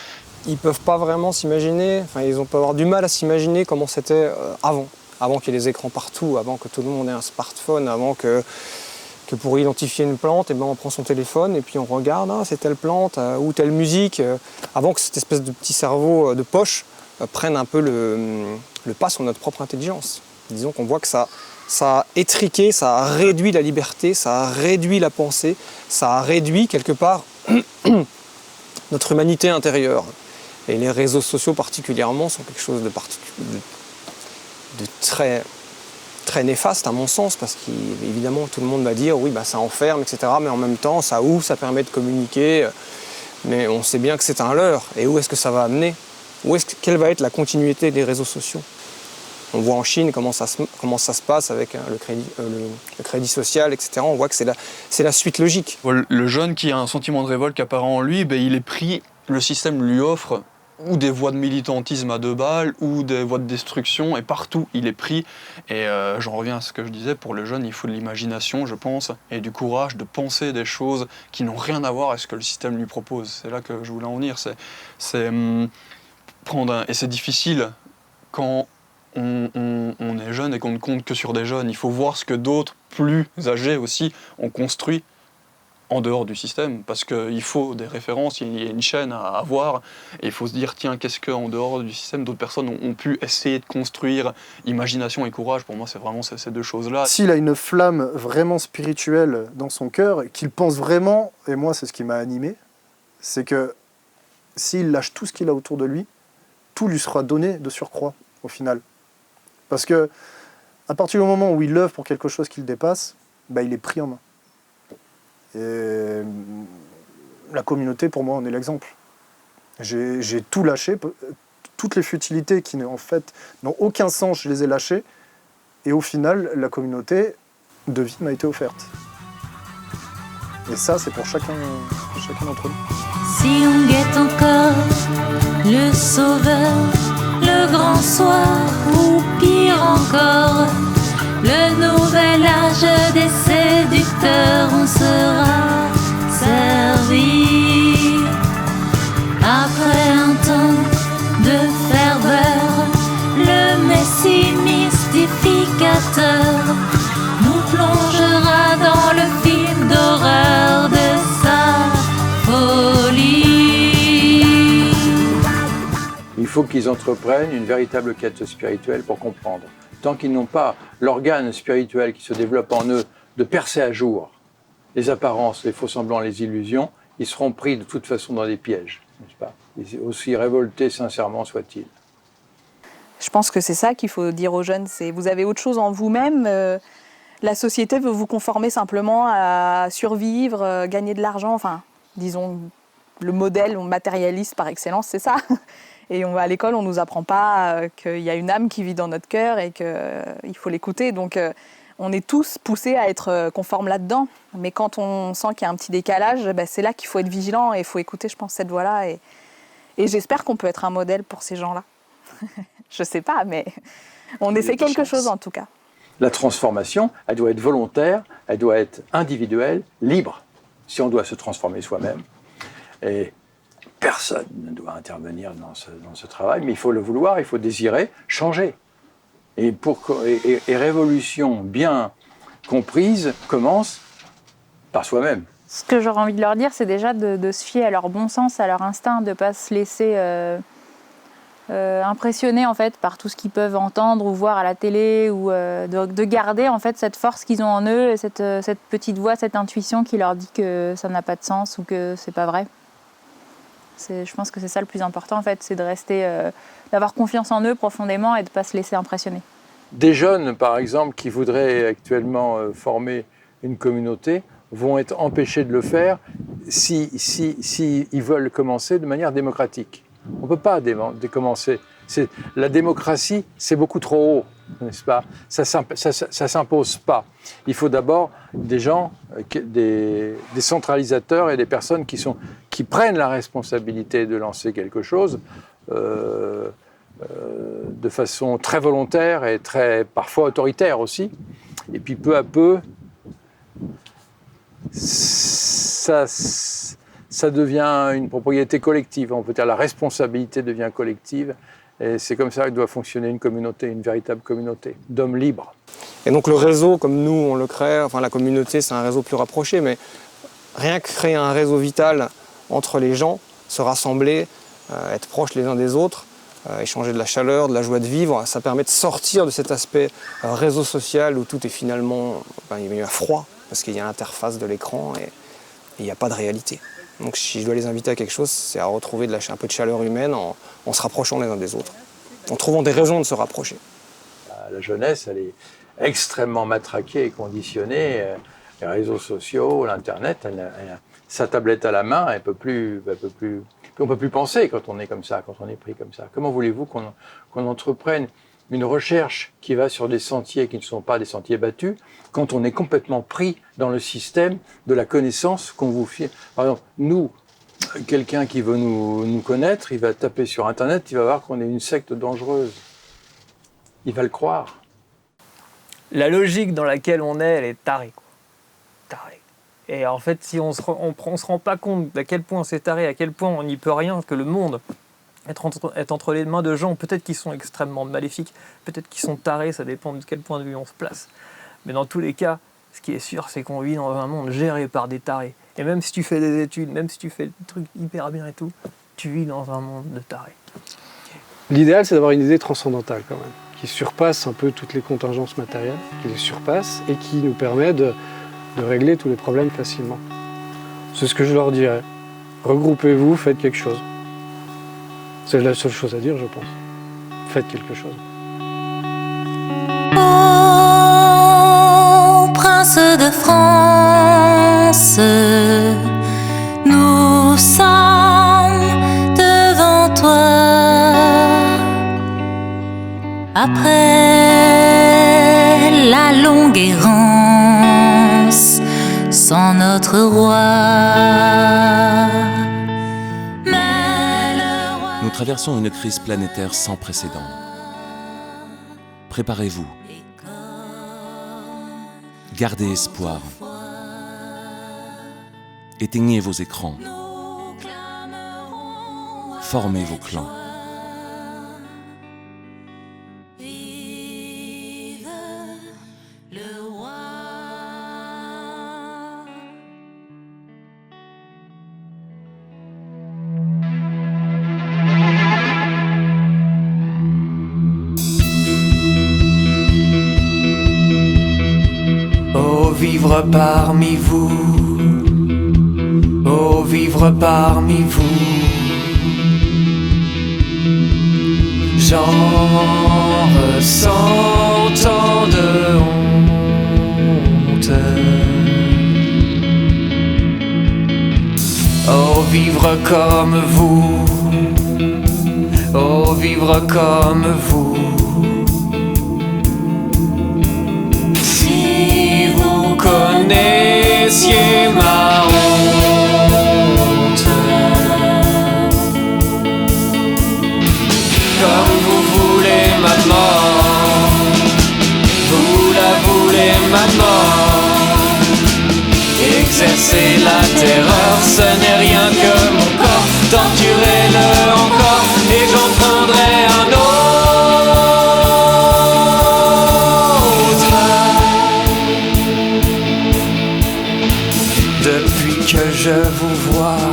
Ils peuvent pas vraiment s'imaginer, ils peuvent avoir du mal à s'imaginer comment c'était avant qu'il y ait des écrans partout, avant que tout le monde ait un smartphone, avant que pour identifier une plante, on prend son téléphone et puis on regarde, c'est telle plante ou telle musique, avant que cette espèce de petit cerveau de poche prenne un peu le pas sur notre propre intelligence. Disons qu'on voit que ça a étriqué, ça a réduit la liberté, ça a réduit la pensée, ça a réduit quelque part notre humanité intérieure. Et les réseaux sociaux particulièrement sont quelque chose de très néfaste à mon sens, parce qu'évidemment tout le monde va dire oui ça enferme, etc. Mais en même temps ça ouvre, ça permet de communiquer, mais on sait bien que c'est un leurre. Et où est-ce que ça va amener? Quelle va être la continuité des réseaux sociaux? On voit en Chine comment ça se passe avec le crédit social, etc. On voit que c'est la suite logique. Le jeune qui a un sentiment de révolte apparent en lui, il est pris, le système lui offre ou des voies de militantisme à 2 balles, ou des voies de destruction, et partout il est pris. Et j'en reviens à ce que je disais, pour le jeune il faut de l'imagination, je pense, et du courage de penser des choses qui n'ont rien à voir avec ce que le système lui propose. C'est là que je voulais en venir, et c'est difficile quand on est jeune et qu'on ne compte que sur des jeunes. Il faut voir ce que d'autres plus âgés aussi ont construit en dehors du système, parce qu'il faut des références, il y a une chaîne à avoir, et il faut se dire, tiens, qu'est-ce qu'en dehors du système, d'autres personnes ont pu essayer de construire. Imagination et courage, pour moi, c'est vraiment ces deux choses-là. S'il a une flamme vraiment spirituelle dans son cœur, qu'il pense vraiment, et moi c'est ce qui m'a animé, c'est que s'il lâche tout ce qu'il a autour de lui, tout lui sera donné de surcroît, au final. Parce que, à partir du moment où il œuvre pour quelque chose qu'il dépasse, il est pris en main. Et la communauté, pour moi, en est l'exemple. J'ai tout lâché, toutes les futilités qui, en fait, n'ont aucun sens, je les ai lâchées. Et au final, la communauté de vie m'a été offerte. Et ça, c'est pour chacun d'entre nous. Si on guette encore le sauveur, le grand soir, ou pire encore, le nouvel âge des séducteurs, on sera servi. Après un temps de ferveur, le Messie mystificateur nous plongera dans le film d'horreur de sa folie. Il faut qu'ils entreprennent une véritable quête spirituelle pour comprendre. Tant qu'ils n'ont pas l'organe spirituel qui se développe en eux de percer à jour les apparences, les faux-semblants, les illusions, ils seront pris de toute façon dans des pièges, n'est-ce pas? Aussi révoltés sincèrement soient-ils. Je pense que c'est ça qu'il faut dire aux jeunes, c'est vous avez autre chose en vous-même. La société veut vous conformer simplement à survivre, gagner de l'argent, enfin, disons, le modèle matérialiste par excellence, c'est ça. Et on va à l'école, on ne nous apprend pas qu'il y a une âme qui vit dans notre cœur et qu'il faut l'écouter. Donc on est tous poussés à être conformes là-dedans. Mais quand on sent qu'il y a un petit décalage, c'est là qu'il faut être vigilant et il faut écouter, je pense, cette voix-là. Et j'espère qu'on peut être un modèle pour ces gens-là. Je ne sais pas, mais on essaie quelque chose en tout cas. La transformation, elle doit être volontaire, elle doit être individuelle, libre, si on doit se transformer soi-même. Et personne ne doit intervenir dans ce travail, mais il faut le vouloir, il faut désirer changer. Et révolution bien comprise commence par soi-même. Ce que j'aurais envie de leur dire, c'est déjà de se fier à leur bon sens, à leur instinct, de ne pas se laisser impressionner en fait, par tout ce qu'ils peuvent entendre ou voir à la télé, ou de garder en fait, cette force qu'ils ont en eux, et cette petite voix, cette intuition qui leur dit que ça n'a pas de sens ou que c'est pas vrai. Je pense que c'est ça le plus important, en fait, c'est de rester, d'avoir confiance en eux profondément et de ne pas se laisser impressionner. Des jeunes, par exemple, qui voudraient actuellement former une communauté, vont être empêchés de le faire si ils veulent commencer de manière démocratique. On ne peut pas commencer. La démocratie, c'est beaucoup trop haut, n'est-ce pas? Ça s'impose pas. Il faut d'abord des gens, des centralisateurs et des personnes qui prennent la responsabilité de lancer quelque chose de façon très volontaire et parfois autoritaire aussi. Et puis peu à peu, ça devient une propriété collective. On peut dire la responsabilité devient collective. Et c'est comme ça que doit fonctionner une communauté, une véritable communauté d'hommes libres. Et donc le réseau, comme nous on le crée, enfin la communauté c'est un réseau plus rapproché, mais rien que créer un réseau vital entre les gens, se rassembler, être proches les uns des autres, échanger de la chaleur, de la joie de vivre, ça permet de sortir de cet aspect réseau social où tout est finalement il y a froid, parce qu'il y a l'interface de l'écran et il n'y a pas de réalité. Donc si je dois les inviter à quelque chose, c'est à retrouver un peu de chaleur humaine en se rapprochant les uns des autres, en trouvant des raisons de se rapprocher. La jeunesse, elle est extrêmement matraquée et conditionnée. Les réseaux sociaux, l'Internet, elle a sa tablette à la main, on ne peut plus penser quand on est comme ça, quand on est pris comme ça. Comment voulez-vous qu'on entreprenne une recherche qui va sur des sentiers qui ne sont pas des sentiers battus, quand on est complètement pris dans le système de la connaissance qu'on vous fait. Par exemple, nous, quelqu'un qui veut nous connaître, il va taper sur Internet, il va voir qu'on est une secte dangereuse. Il va le croire. La logique dans laquelle on est, elle est tarée, quoi. Tarée. Et en fait, si on se rend pas compte d'à quel point c'est taré, à quel point on n'y peut rien, que le monde est entre les mains de gens, peut-être qu'ils sont extrêmement maléfiques, peut-être qu'ils sont tarés, ça dépend de quel point de vue on se place. Mais dans tous les cas, ce qui est sûr, c'est qu'on vit dans un monde géré par des tarés. Et même si tu fais des études, même si tu fais le truc hyper bien et tout, tu vis dans un monde de tarés. L'idéal, c'est d'avoir une idée transcendantale quand même, qui surpasse un peu toutes les contingences matérielles, qui les surpasse et qui nous permet de régler tous les problèmes facilement. C'est ce que je leur dirais. Regroupez-vous, faites quelque chose. C'est la seule chose à dire, je pense. Faites quelque chose. Ô prince de France, nous sommes devant toi. Après la longue errance sans notre roi. Nous traversons une crise planétaire sans précédent. Préparez-vous. Gardez espoir. Éteignez vos écrans. Formez vos clans. Vivre parmi vous, oh vivre parmi vous, j'en ressens tant de honte. Oh vivre comme vous, oh vivre comme vous. Connaissiez ma honte, comme vous voulez ma mort, vous la voulez ma mort. Exercer la terreur, ce n'est rien que mon corps, torturez-le encore et j'en prendrai un autre. Que je vous vois,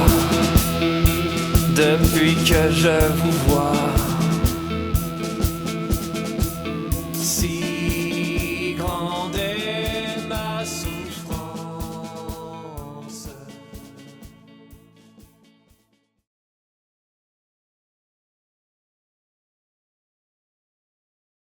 depuis que je vous vois, si